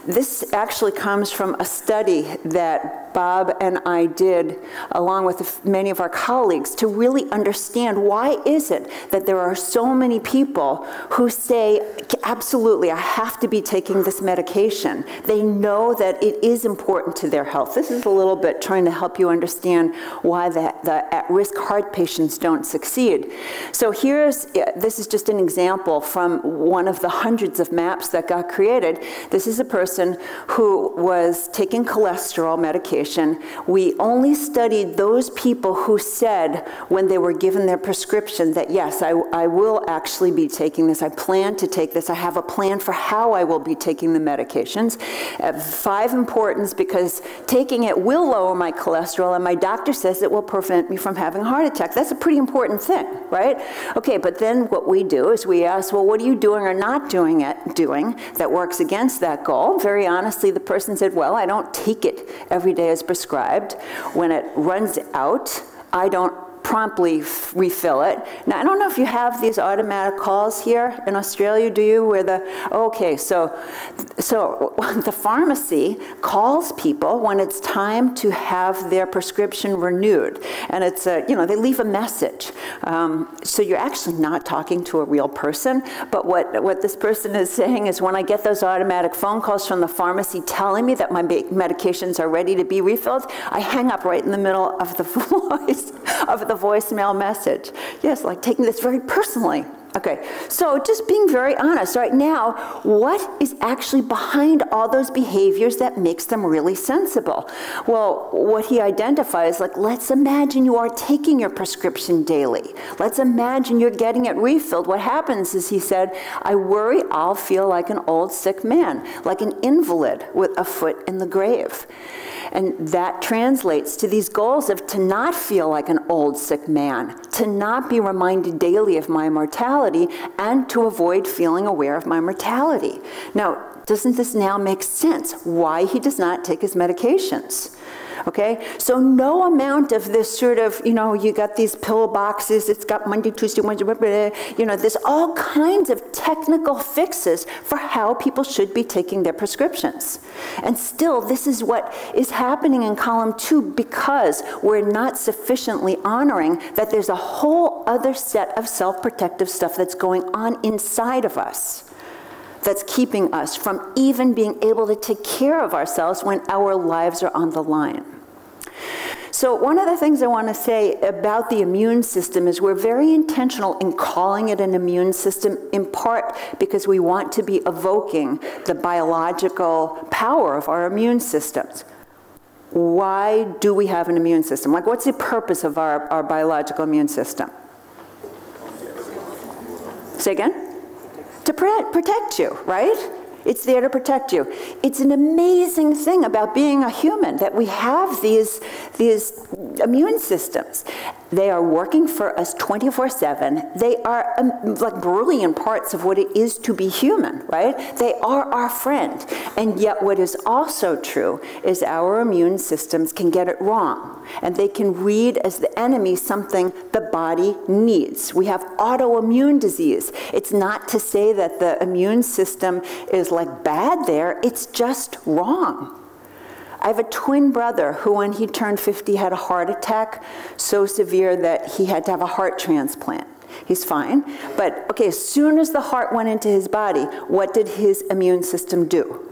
A: This actually comes from a study that Bob and I did along with many of our colleagues to really understand why is it that there are so many people who say, absolutely, I have to be taking this medication. They know that it is important to their health. This is a little bit trying to help you understand why the at-risk heart patients don't succeed. So this is just an example from one of the hundreds of maps that got created. This is a person who was taking cholesterol medication. We only studied those people who said when they were given their prescription that, yes, I will actually be taking this. I plan to take this. I have a plan for how I will be taking the medications. 5 importance, because taking it will lower my cholesterol, and my doctor says it will prevent me from having a heart attack. That's a pretty important thing, right? Okay, but then what we do is we ask, well, what are you doing or not doing that works against that goal? Very honestly, the person said, well, I don't take it every day as prescribed. When it runs out, I don't promptly refill it. Now, I don't know if you have these automatic calls here in Australia, do you? Where so the pharmacy calls people when it's time to have their prescription renewed. And it's, they leave a message. So you're actually not talking to a real person, but what this person is saying is when I get those automatic phone calls from the pharmacy telling me that my medications are ready to be refilled, I hang up right in the middle of the voicemail message. Yes, like taking this very personally. Okay, so just being very honest right now, what is actually behind all those behaviors that makes them really sensible? Well, what he identifies, like, let's imagine you are taking your prescription daily. Let's imagine you're getting it refilled. What happens is, he said, I worry I'll feel like an old sick man, like an invalid with a foot in the grave. And that translates to these goals of to not feel like an old sick man, to not be reminded daily of my mortality, and to avoid feeling aware of my mortality. Now, doesn't this now make sense why he does not take his medications? Okay, so no amount of this sort of, you know, you got these pill boxes, it's got Monday, Tuesday, Wednesday, you know, there's all kinds of technical fixes for how people should be taking their prescriptions. And still, this is what is happening in column 2 because we're not sufficiently honoring that there's a whole other set of self-protective stuff that's going on inside of us, that's keeping us from even being able to take care of ourselves when our lives are on the line. So one of the things I want to say about the immune system is we're very intentional in calling it an immune system, in part because we want to be evoking the biological power of our immune systems. Why do we have an immune system? Like, what's the purpose of our biological immune system? Say again? To protect you, right? It's there to protect you. It's an amazing thing about being a human that we have these immune systems. They are working for us 24/7. They are like brilliant parts of what it is to be human, right? They are our friend. And yet what is also true is our immune systems can get it wrong. And they can read as the enemy something the body needs. We have autoimmune disease. It's not to say that the immune system is like bad there, it's just wrong. I have a twin brother who, when he turned 50, had a heart attack so severe that he had to have a heart transplant. He's fine, but okay, as soon as the heart went into his body, what did his immune system do?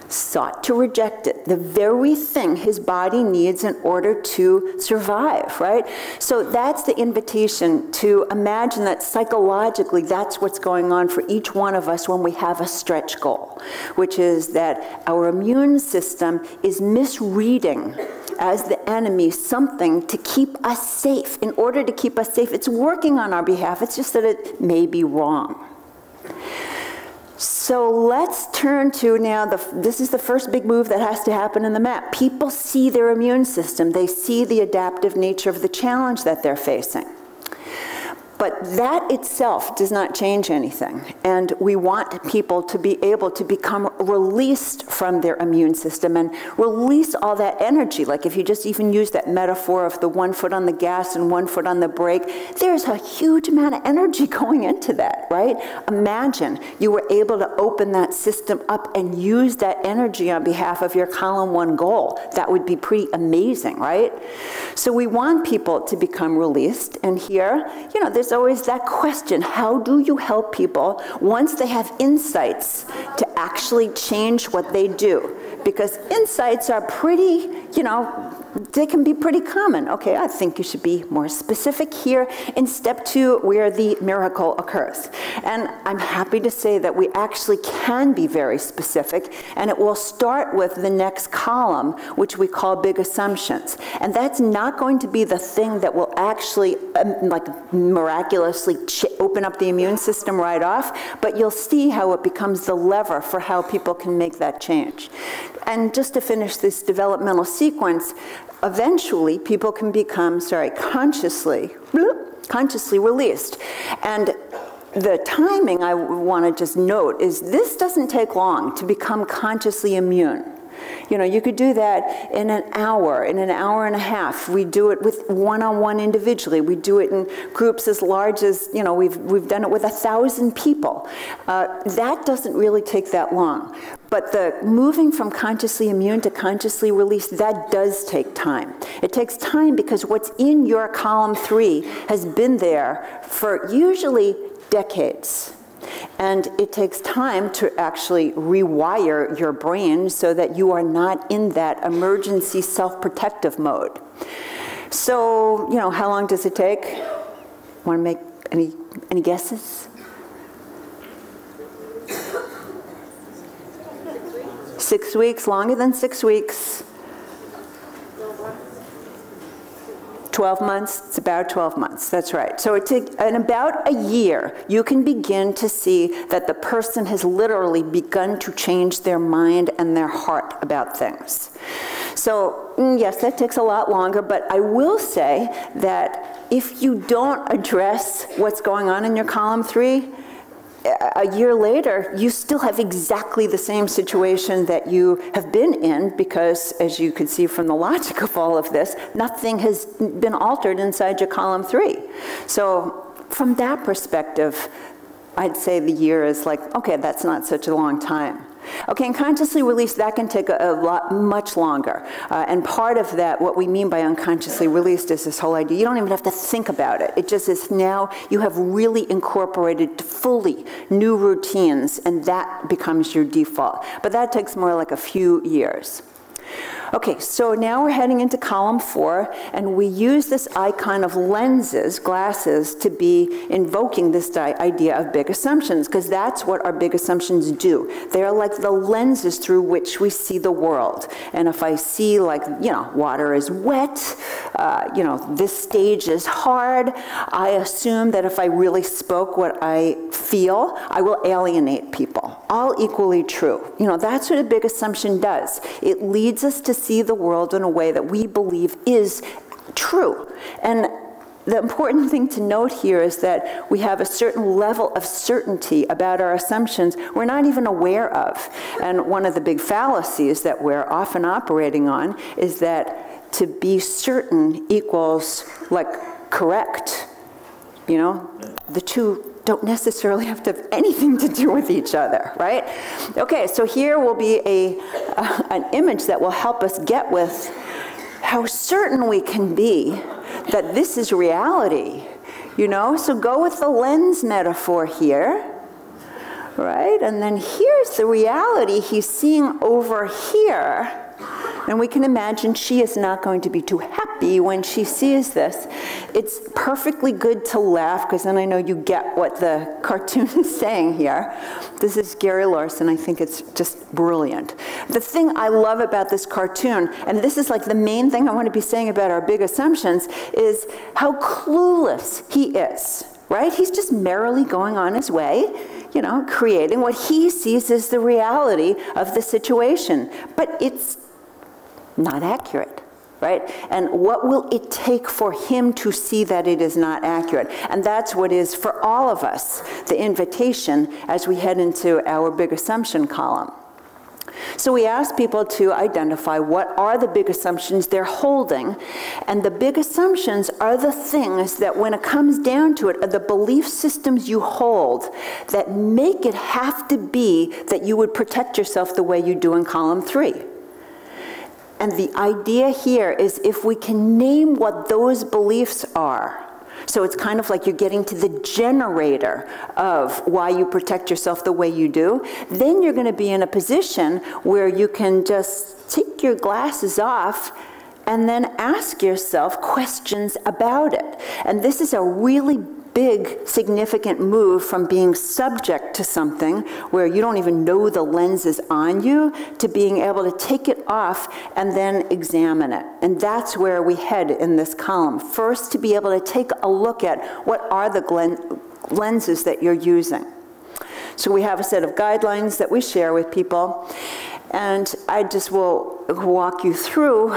A: Sought to reject it, the very thing his body needs in order to survive, right? So that's the invitation to imagine that psychologically that's what's going on for each one of us when we have a stretch goal, which is that our immune system is misreading as the enemy something to keep us safe. In order to keep us safe, it's working on our behalf, it's just that it may be wrong. So let's turn to now, this is the first big move that has to happen in the map. People see their immune system. They see the adaptive nature of the challenge that they're facing. But that itself does not change anything. And we want people to be able to become released from their immune system and release all that energy. Like if you just even use that metaphor of the 1 foot on the gas and 1 foot on the brake, there's a huge amount of energy going into that, right? Imagine you were able to open that system up and use that energy on behalf of your column 1 goal. That would be pretty amazing, right? So we want people to become released. And here, you know, there's always that question, how do you help people once they have insights to actually change what they do? Because insights are pretty, you know, they can be pretty common. Okay, I think you should be more specific here in step 2 where the miracle occurs. And I'm happy to say that we actually can be very specific, and it will start with the next column, which we call big assumptions. And that's not going to be the thing that will actually like miraculously open up the immune system right off, but you'll see how it becomes the lever for how people can make that change. And just to finish this developmental sequence, eventually people can become, consciously released. And the timing I want to just note is this doesn't take long to become consciously immune. You know, you could do that in an hour and a half. We do it with one-on-one individually. We do it in groups as large as, you know, we've done it with 1,000 people. That doesn't really take that long. But the moving from consciously immune to consciously released, that does take time. It takes time because what's in your column 3 has been there for usually decades. And it takes time to actually rewire your brain so that you are not in that emergency self-protective mode. So, you know, how long does it take? Want to make Any guesses? 6 weeks, longer than 6 weeks. 12 months, it's about 12 months, that's right. So in about a year, you can begin to see that the person has literally begun to change their mind and their heart about things. So yes, that takes a lot longer, but I will say that if you don't address what's going on in your column 3, a year later, you still have exactly the same situation that you have been in because, as you can see from the logic of all of this, nothing has been altered inside your column 3. So from that perspective, I'd say the year is like, okay, that's not such a long time. Okay, and consciously released, that can take much longer. And part of that, what we mean by unconsciously released, is this whole idea. You don't even have to think about it. It just is now you have really incorporated fully new routines, and that becomes your default. But that takes more like a few years. Okay, so now we're heading into column 4, and we use this icon of lenses, glasses, to be invoking this idea of big assumptions, because that's what our big assumptions do. They're like the lenses through which we see the world. And if I see, like, water is wet, this stage is hard, I assume that if I really spoke what I feel, I will alienate people. All equally true. That's what a big assumption does. It leads us to see the world in a way that we believe is true. And the important thing to note here is that we have a certain level of certainty about our assumptions we're not even aware of. And one of the big fallacies that we're often operating on is that to be certain equals, like, correct. The two don't necessarily have to have anything to do with each other, right? Okay, so here will be an image that will help us get with how certain we can be that this is reality, So go with the lens metaphor here, right? And then here's the reality he's seeing over here. And we can imagine she is not going to be too happy when she sees this. It's perfectly good to laugh, because then I know you get what the cartoon is saying here. This is Gary Larson. I think it's just brilliant. The thing I love about this cartoon, and this is like the main thing I want to be saying about our big assumptions, is how clueless he is, right? He's just merrily going on his way, creating what he sees as the reality of the situation. But it's not accurate, right? And what will it take for him to see that it is not accurate? And that's what is, for all of us, the invitation as we head into our big assumption column. So we ask people to identify what are the big assumptions they're holding. And the big assumptions are the things that, when it comes down to it, are the belief systems you hold that make it have to be that you would protect yourself the way you do in column 3. And the idea here is, if we can name what those beliefs are, so it's kind of like you're getting to the generator of why you protect yourself the way you do, then you're going to be in a position where you can just take your glasses off and then ask yourself questions about it. And this is a really big, significant move from being subject to something where you don't even know the lens is on you, to being able to take it off and then examine it. And that's where we head in this column. First, to be able to take a look at what are the lenses that you're using. So we have a set of guidelines that we share with people. And I just will walk you through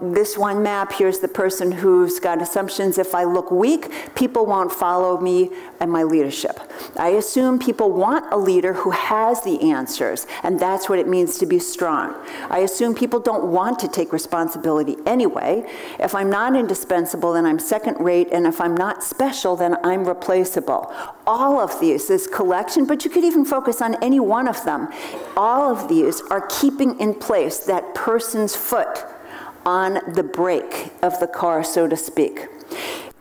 A: this one map. Here's the person who's got assumptions. If I look weak, people won't follow me and my leadership. I assume people want a leader who has the answers, and that's what it means to be strong. I assume people don't want to take responsibility anyway. If I'm not indispensable, then I'm second rate, and if I'm not special, then I'm replaceable. All of these, this collection, but you could even focus on any one of them. All of these are keeping in place that person's foot on the brake of the car, so to speak.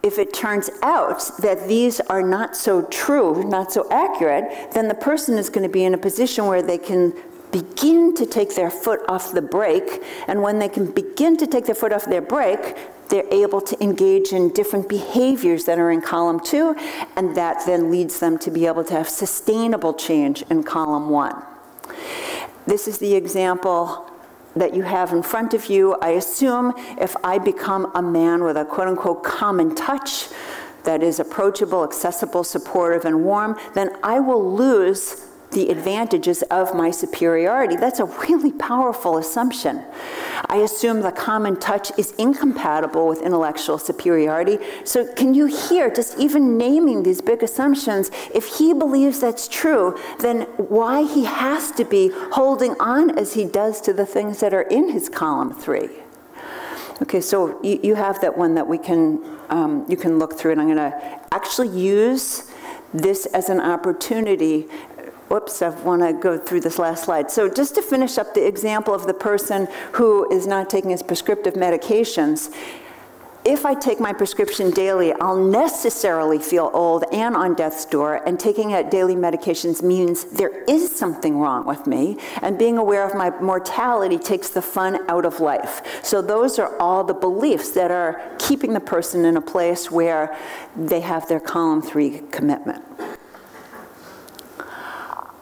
A: If it turns out that these are not so true, not so accurate, then the person is going to be in a position where they can begin to take their foot off the brake, and when they can begin to take their foot off their brake, they're able to engage in different behaviors that are in column 2, and that then leads them to be able to have sustainable change in column 1. This is the example that you have in front of you. I assume if I become a man with a quote-unquote common touch that is approachable, accessible, supportive, and warm, then I will lose the advantages of my superiority. That's a really powerful assumption. I assume the common touch is incompatible with intellectual superiority. So can you hear, just even naming these big assumptions, if he believes that's true, then why he has to be holding on as he does to the things that are in his column 3. Okay, so you have that one that we can, you can look through, and I'm gonna actually use this as an opportunity. Whoops, I want to go through this last slide. So just to finish up the example of the person who is not taking his prescriptive medications, if I take my prescription daily, I'll necessarily feel old and on death's door, and taking out daily medications means there is something wrong with me, and being aware of my mortality takes the fun out of life. So those are all the beliefs that are keeping the person in a place where they have their column 3 commitment.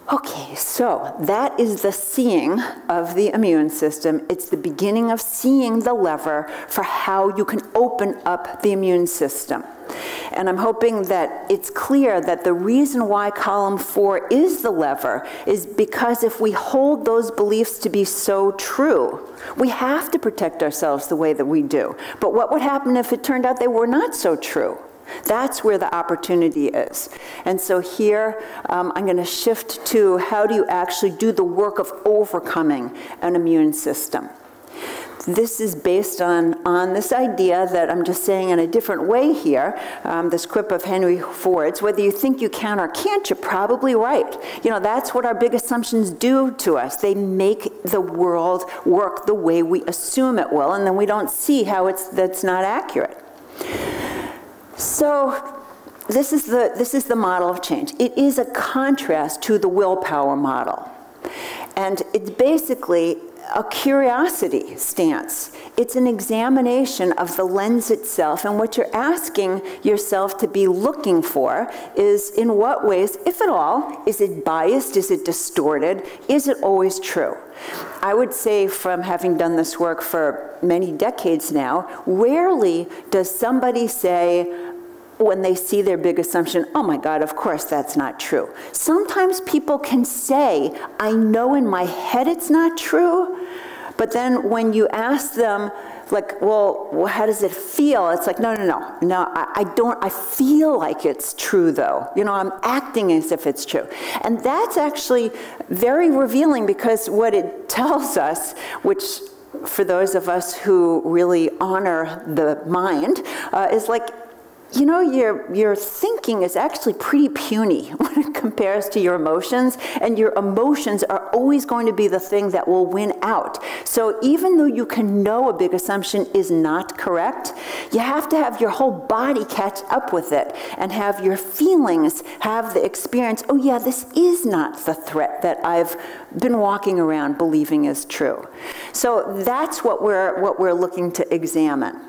A: Okay, so that is the seeing of the immune system. It's the beginning of seeing the lever for how you can open up the immune system. And I'm hoping that it's clear that the reason why column 4 is the lever is because if we hold those beliefs to be so true, we have to protect ourselves the way that we do. But what would happen if it turned out they were not so true? That's where the opportunity is. And so here, I'm going to shift to how do you actually do the work of overcoming an immune system. This is based on this idea that I'm just saying in a different way here, this quip of Henry Ford's, whether you think you can or can't, you're probably right. You know, that's what our big assumptions do to us. They make the world work the way we assume it will, and then we don't see how that's not accurate. So this is the model of change. It is a contrast to the willpower model. And it's basically a curiosity stance. It's an examination of the lens itself, and what you're asking yourself to be looking for is in what ways, if at all, is it biased, is it distorted, is it always true? I would say from having done this work for many decades now, rarely does somebody say, when they see their big assumption, oh my God, of course that's not true. Sometimes people can say, I know in my head it's not true, but then when you ask them, like, well, how does it feel? It's like, no, I don't, I feel like it's true though. You know, I'm acting as if it's true. And that's actually very revealing, because what it tells us, which for those of us who really honor the mind, is like, you know, your thinking is actually pretty puny when it compares to your emotions, and your emotions are always going to be the thing that will win out. So even though you can know a big assumption is not correct, you have to have your whole body catch up with it, and have your feelings have the experience, oh yeah, this is not the threat that I've been walking around believing is true. So that's what we're looking to examine.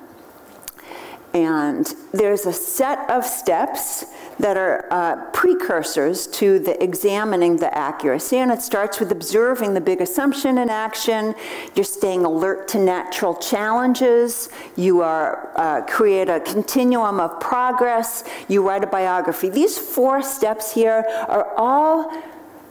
A: And there's a set of steps that are precursors to the examining the accuracy, and it starts with observing the big assumption in action. You're staying alert to natural challenges. You are create a continuum of progress. You write a biography. These 4 steps here are all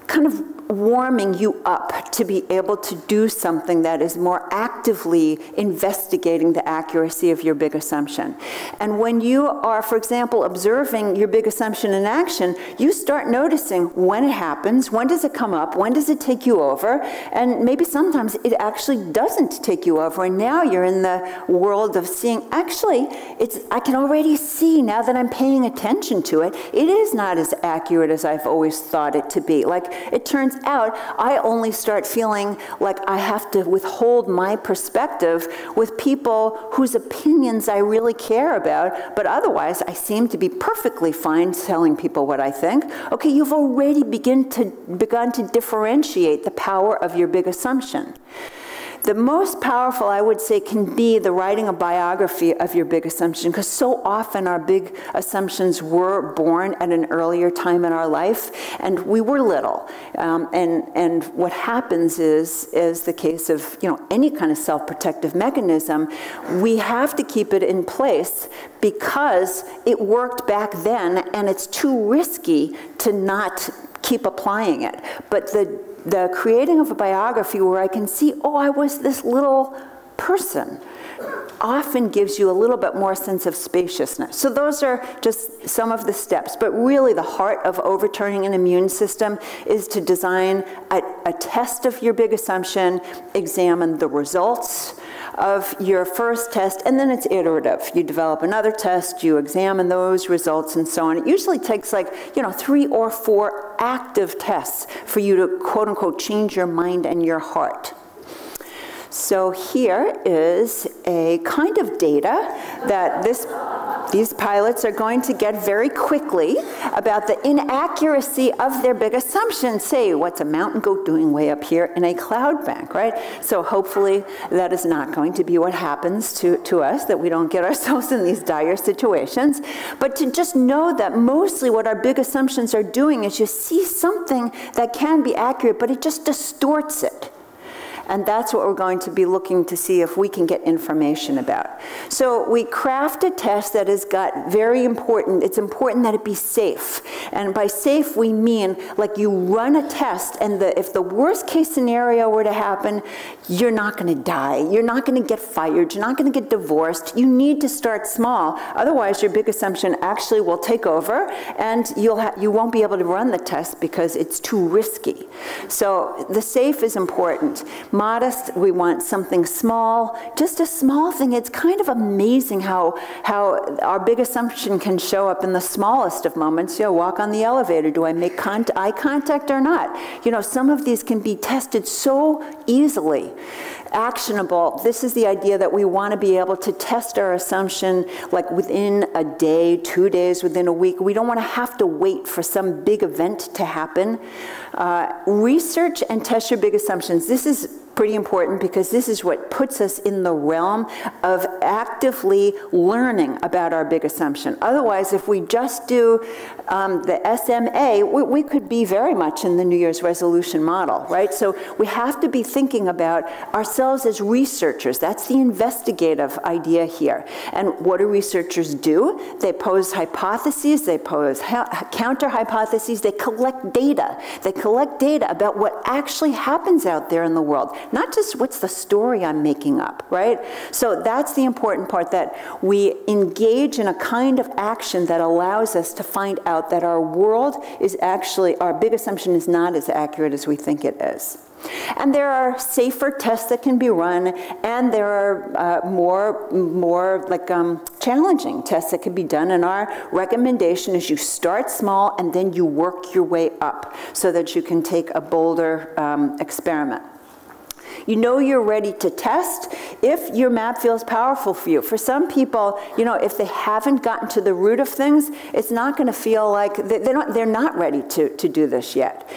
A: kind of warming you up to be able to do something that is more actively investigating the accuracy of your big assumption. And when you are, for example, observing your big assumption in action, you start noticing when it happens, when does it come up, when does it take you over, and maybe sometimes it actually doesn't take you over, and now you're in the world of seeing, actually, I can already see now that I'm paying attention to it, it is not as accurate as I've always thought it to be. Like, it turns out, I only start feeling like I have to withhold my perspective with people whose opinions I really care about, but otherwise I seem to be perfectly fine telling people what I think. Okay, you've already begun to differentiate the power of your big assumption. The most powerful, I would say, can be the writing a biography of your big assumption, because so often our big assumptions were born at an earlier time in our life, and we were little. And what happens is the case of any kind of self-protective mechanism, we have to keep it in place because it worked back then, and it's too risky to not keep applying it. But the creating of a biography where I can see, oh, I was this little person, often gives you a little bit more sense of spaciousness. So those are just some of the steps. But really the heart of overturning an immune system is to design a test of your big assumption, examine the results of your first test, and then it's iterative. You develop another test, you examine those results, and so on. It usually takes 3 or 4 active tests for you to, quote unquote, change your mind and your heart. So here is a kind of data that these pilots are going to get very quickly about the inaccuracy of their big assumptions. Say, what's a mountain goat doing way up here in a cloud bank, right? So hopefully that is not going to be what happens to us, that we don't get ourselves in these dire situations. But to just know that mostly what our big assumptions are doing is you see something that can be accurate, but it just distorts it. And that's what we're going to be looking to see if we can get information about. So we craft a test that has got very important, it's important that it be safe. And by safe, we mean you run a test, and if the worst case scenario were to happen, you're not going to die. You're not going to get fired. You're not going to get divorced. You need to start small. Otherwise, your big assumption actually will take over, and you won't be able to run the test because it's too risky. So the safe is important. Modest, we want something small, just a small thing. It's kind of amazing how our big assumption can show up in the smallest of moments. Walk on the elevator. Do I make eye contact or not? Some of these can be tested so easily. Actionable. This is the idea that we want to be able to test our assumption within a day, 2 days, within a week. We don't want to have to wait for some big event to happen. Research and test your big assumptions. This is pretty important because this is what puts us in the realm of actively learning about our big assumption. Otherwise, if we just do the SMA, we could be very much in the New Year's resolution model, right? So we have to be thinking about ourselves as researchers. That's the investigative idea here. And what do researchers do? They pose hypotheses, they pose counter-hypotheses, they collect data. They collect data about what actually happens out there in the world. Not just what's the story I'm making up, right? So that's the important part, that we engage in a kind of action that allows us to find out that our world is actually, our big assumption is not as accurate as we think it is. And there are safer tests that can be run, and there are more challenging tests that can be done. And our recommendation is you start small and then you work your way up so that you can take a bolder experiment. You're ready to test if your map feels powerful for you. For some people, if they haven't gotten to the root of things, it's not going to feel like they're not ready to do this yet.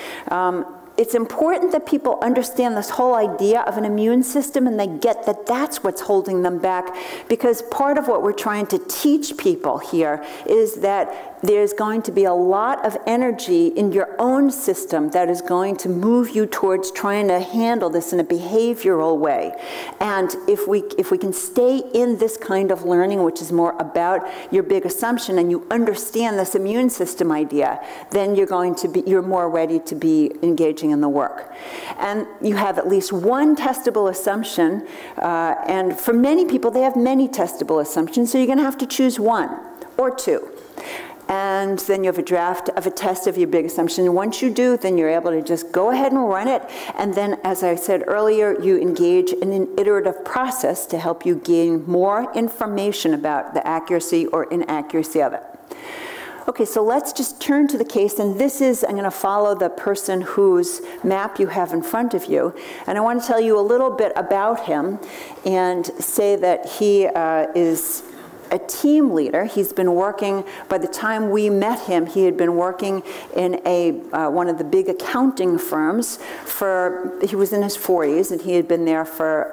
A: It's important that people understand this whole idea of an immune system, and they get that that's what's holding them back, because part of what we're trying to teach people here is that there's going to be a lot of energy in your own system that is going to move you towards trying to handle this in a behavioral way. And if we can stay in this kind of learning, which is more about your big assumption, and you understand this immune system idea, then you're more ready to be engaging in the work. And you have at least one testable assumption, and for many people, they have many testable assumptions, so you're going to have to choose one or two. And then you have a draft of a test of your big assumption. And once you do, then you're able to just go ahead and run it. And then, as I said earlier, you engage in an iterative process to help you gain more information about the accuracy or inaccuracy of it. Okay, so let's just turn to the case, and this is, I'm going to follow the person whose map you have in front of you, and I want to tell you a little bit about him and say that he is a team leader. He's been working, by the time we met him, he had been working in one of the big accounting firms he was in his 40s, and he had been there for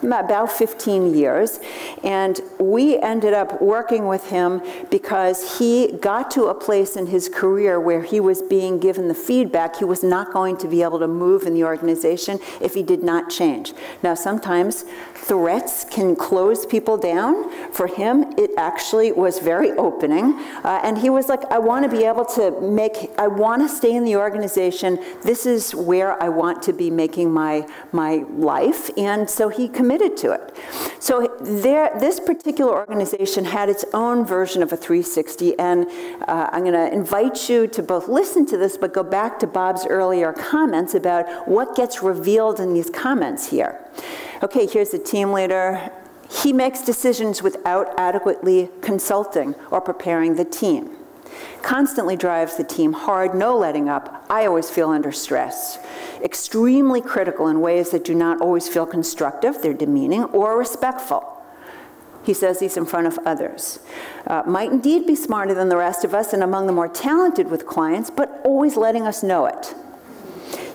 A: about 15 years. And we ended up working with him because he got to a place in his career where he was being given the feedback he was not going to be able to move in the organization if he did not change. Now, sometimes threats can close people down. For him, it actually was very opening. And he was like, I want to be able to I want to stay in the organization. This is where I want to be making my life. And so he committed to it. So this particular organization had its own version of a 360. And I'm going to invite you to both listen to this, but go back to Bob's earlier comments about what gets revealed in these comments here. Okay, here's the team leader. He makes decisions without adequately consulting or preparing the team. Constantly drives the team hard, no letting up. I always feel under stress. Extremely critical in ways that do not always feel constructive, they're demeaning, or respectful. He says these in front of others. Might indeed be smarter than the rest of us and among the more talented with clients, but always letting us know it.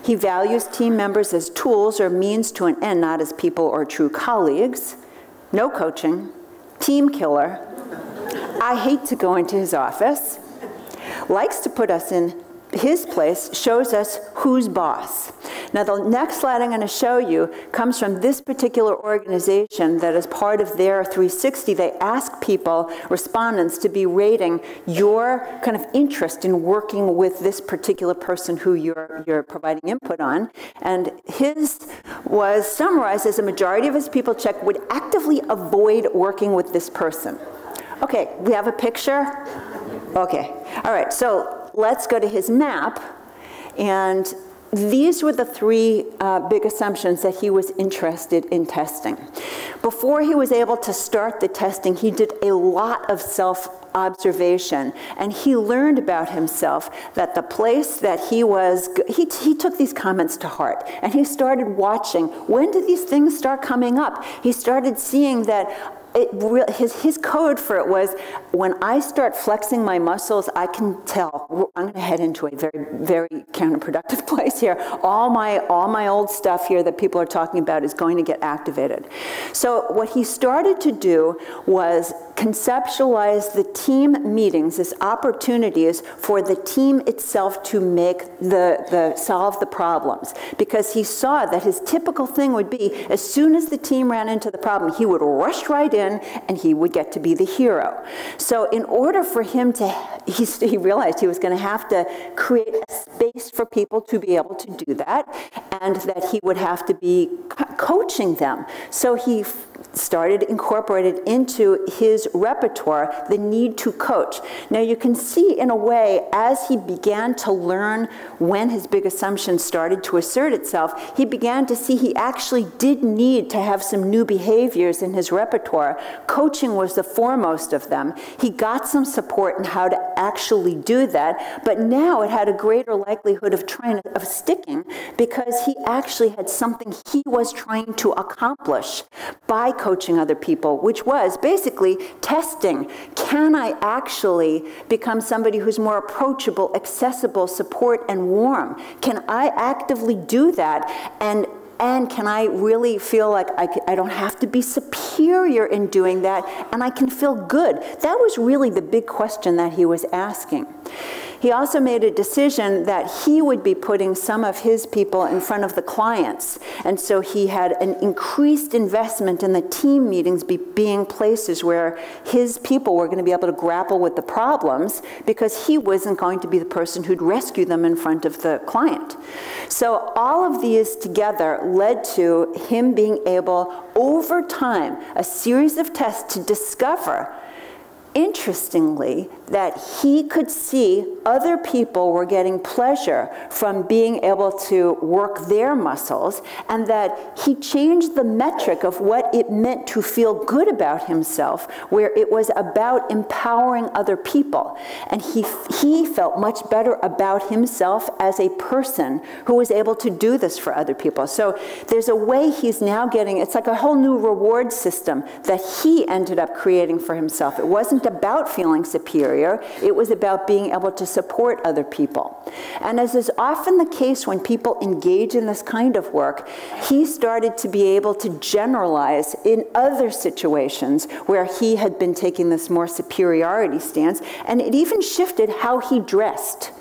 A: He values team members as tools or means to an end, not as people or true colleagues. No coaching. Team killer. I hate to go into his office. Likes to put us in his place, shows us who's boss. Now, the next slide I'm going to show you comes from this particular organization that is part of their 360. They ask people, respondents, to be rating your kind of interest in working with this particular person who you're providing input on. And his was summarized as a majority of his people checked would actively avoid working with this person. Okay, we have a picture? Okay, all right, so let's go to his map. And these were the three big assumptions that he was interested in testing. Before he was able to start the testing, he did a lot of self-observation, and he learned about himself that the place that he was, he took these comments to heart, and he started watching, when did these things start coming up? He started seeing that his code for it was, when I start flexing my muscles, I can tell I'm going to head into a very, very counterproductive place here. All my old stuff here that people are talking about is going to get activated. So what he started to do was conceptualize the team meetings as opportunities for the team itself to make solve the problems, because he saw that his typical thing would be, as soon as the team ran into the problem, he would rush right in and he would get to be the hero. So in order for him to, he realized he was going to have to create a space for people to be able to do that, and that he would have to be coaching them. So he started incorporated into his repertoire the need to coach. Now you can see, in a way, as he began to learn when his big assumption started to assert itself, he began to see he actually did need to have some new behaviors in his repertoire. Coaching was the foremost of them. He got some support in how to actually do that, but now it had a greater likelihood of sticking, because he actually had something he was trying to accomplish by coaching other people, which was basically testing. Can I actually become somebody who's more approachable, accessible, support, and warm? Can I actively do that? And can I really feel like I don't have to be superior in doing that, and I can feel good? That was really the big question that he was asking. He also made a decision that he would be putting some of his people in front of the clients. And so he had an increased investment in the team meetings being places where his people were going to be able to grapple with the problems, because he wasn't going to be the person who'd rescue them in front of the client. So all of these together led to him being able, over time, a series of tests, to discover interestingly, that he could see other people were getting pleasure from being able to work their muscles, and that he changed the metric of what it meant to feel good about himself, where it was about empowering other people. And he felt much better about himself as a person who was able to do this for other people. So there's a way he's now getting, it's like a whole new reward system that he ended up creating for himself. It wasn't about feeling superior. It was about being able to support other people. And as is often the case when people engage in this kind of work, he started to be able to generalize in other situations where he had been taking this more superiority stance, and it even shifted how he dressed.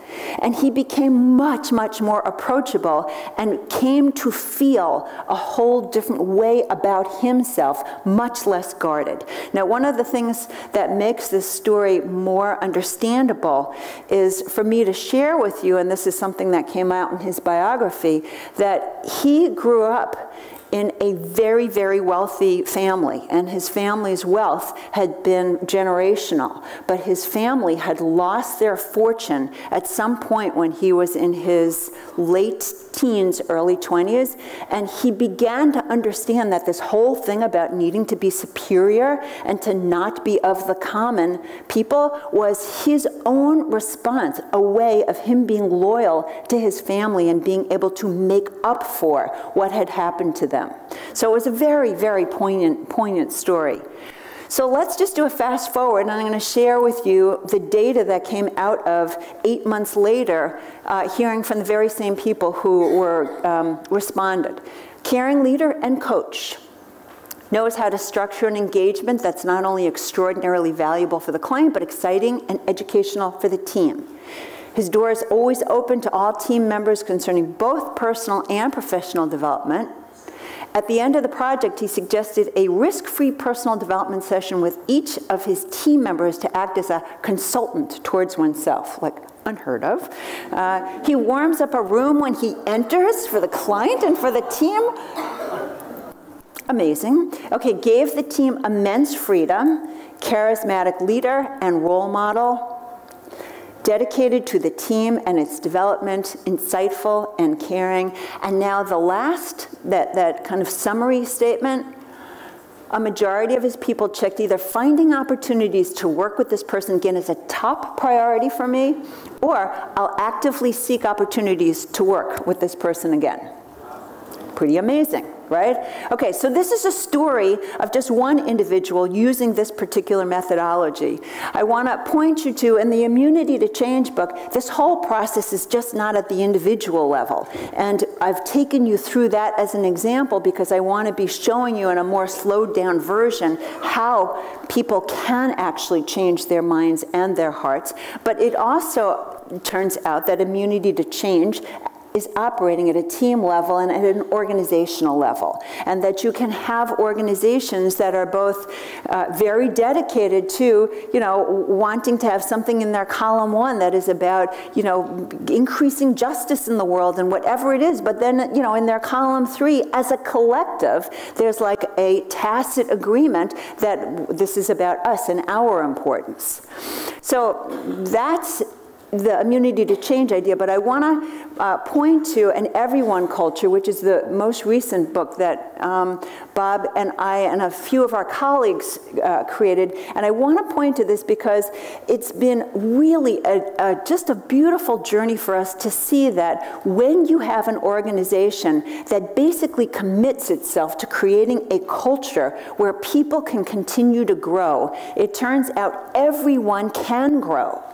A: And he became much, much more approachable and came to feel a whole different way about himself, much less guarded. Now, one of the things that makes this story more understandable is for me to share with you, and this is something that came out in his biography, that he grew up in a very, very wealthy family, and his family's wealth had been generational, but his family had lost their fortune at some point when he was in his late teens, early 20s, and he began to understand that this whole thing about needing to be superior and to not be of the common people was his own response, a way of him being loyal to his family and being able to make up for what had happened to them. So it was a very, very poignant story. So let's just do a fast forward, and I'm going to share with you the data that came out of 8 months later, hearing from the very same people who were responded. Caring leader and coach. Knows how to structure an engagement that's not only extraordinarily valuable for the client, but exciting and educational for the team. His door is always open to all team members concerning both personal and professional development. At the end of the project, he suggested a risk-free personal development session with each of his team members to act as a consultant towards oneself, like unheard of. He warms up a room when he enters for the client and for the team. Amazing. Okay, gave the team immense freedom, charismatic leader and role model, dedicated to the team and its development, insightful and caring. And now the last, that kind of summary statement, a majority of his people checked either finding opportunities to work with this person again as a top priority for me, or I'll actively seek opportunities to work with this person again. Pretty amazing, right? Okay, so this is a story of just one individual using this particular methodology. I want to point you to, in the Immunity to Change book, this whole process is just not at the individual level. And I've taken you through that as an example because I want to be showing you in a more slowed down version how people can actually change their minds and their hearts. But it also turns out that Immunity to Change is operating at a team level and at an organizational level, and that you can have organizations that are both very dedicated to, wanting to have something in their column 1 that is about, increasing justice in the world and whatever it is, but then, in their column 3, as a collective, there's like a tacit agreement that this is about us and our importance. So that's the Immunity to Change idea, but I want to point to an Everyone culture, which is the most recent book that Bob and I and a few of our colleagues created. And I want to point to this because it's been really just a beautiful journey for us to see that when you have an organization that basically commits itself to creating a culture where people can continue to grow, it turns out everyone can grow.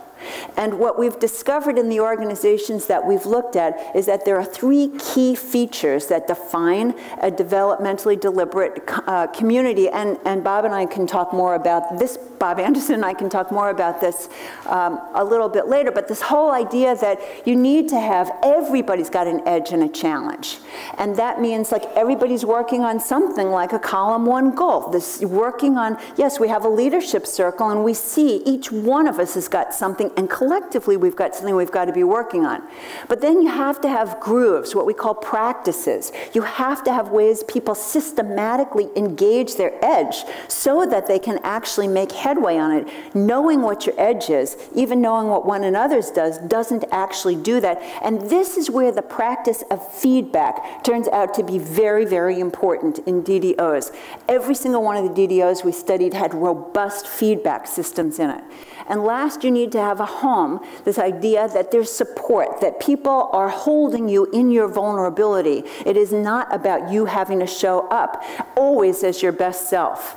A: And what we've discovered in the organizations that we've looked at is that there are 3 key features that define a developmentally deliberate community. And Bob and I can talk more about this. Bob Anderson and I can talk more about this a little bit later. But this whole idea that you need to have, everybody's got an edge and a challenge. And that means like everybody's working on something like a column 1 goal. This working on, yes, we have a leadership circle and we see each one of us has got something working, and collectively we've got something we've got to be working on. But then you have to have grooves, what we call practices. You have to have ways people systematically engage their edge so that they can actually make headway on it. Knowing what your edge is, even knowing what one another's doesn't actually do that. And this is where the practice of feedback turns out to be very, very important in DDOs. Every single one of the DDOs we studied had robust feedback systems in it. And last, you need to have a home, this idea that there's support, that people are holding you in your vulnerability. It is not about you having to show up always as your best self.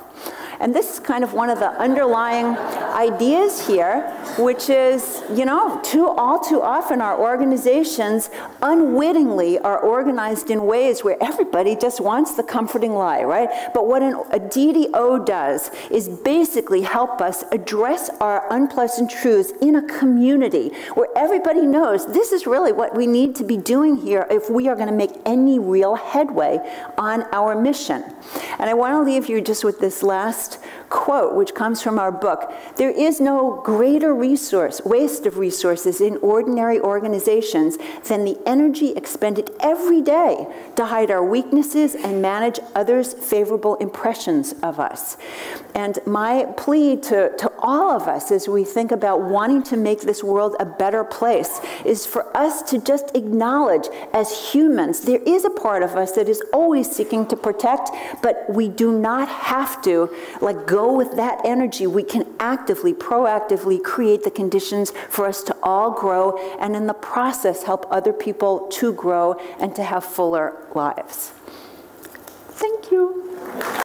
A: And this is kind of one of the underlying ideas here, which is, you know, all too often our organizations unwittingly are organized in ways where everybody just wants the comforting lie, right? But what a DDO does is basically help us address our unpleasant truths in a community where everybody knows this is really what we need to be doing here if we are going to make any real headway on our mission. And I want to leave you just with this last quote, which comes from our book. There is no greater waste of resources in ordinary organizations than the energy expended every day to hide our weaknesses and manage others' favorable impressions of us. And my plea to all of us as we think about wanting to make this world a better place is for us to just acknowledge as humans, there is a part of us that is always seeking to protect, but we do not have to go with that energy. We can actively, proactively create the conditions for us to all grow, and in the process help other people to grow and to have fuller lives. Thank you.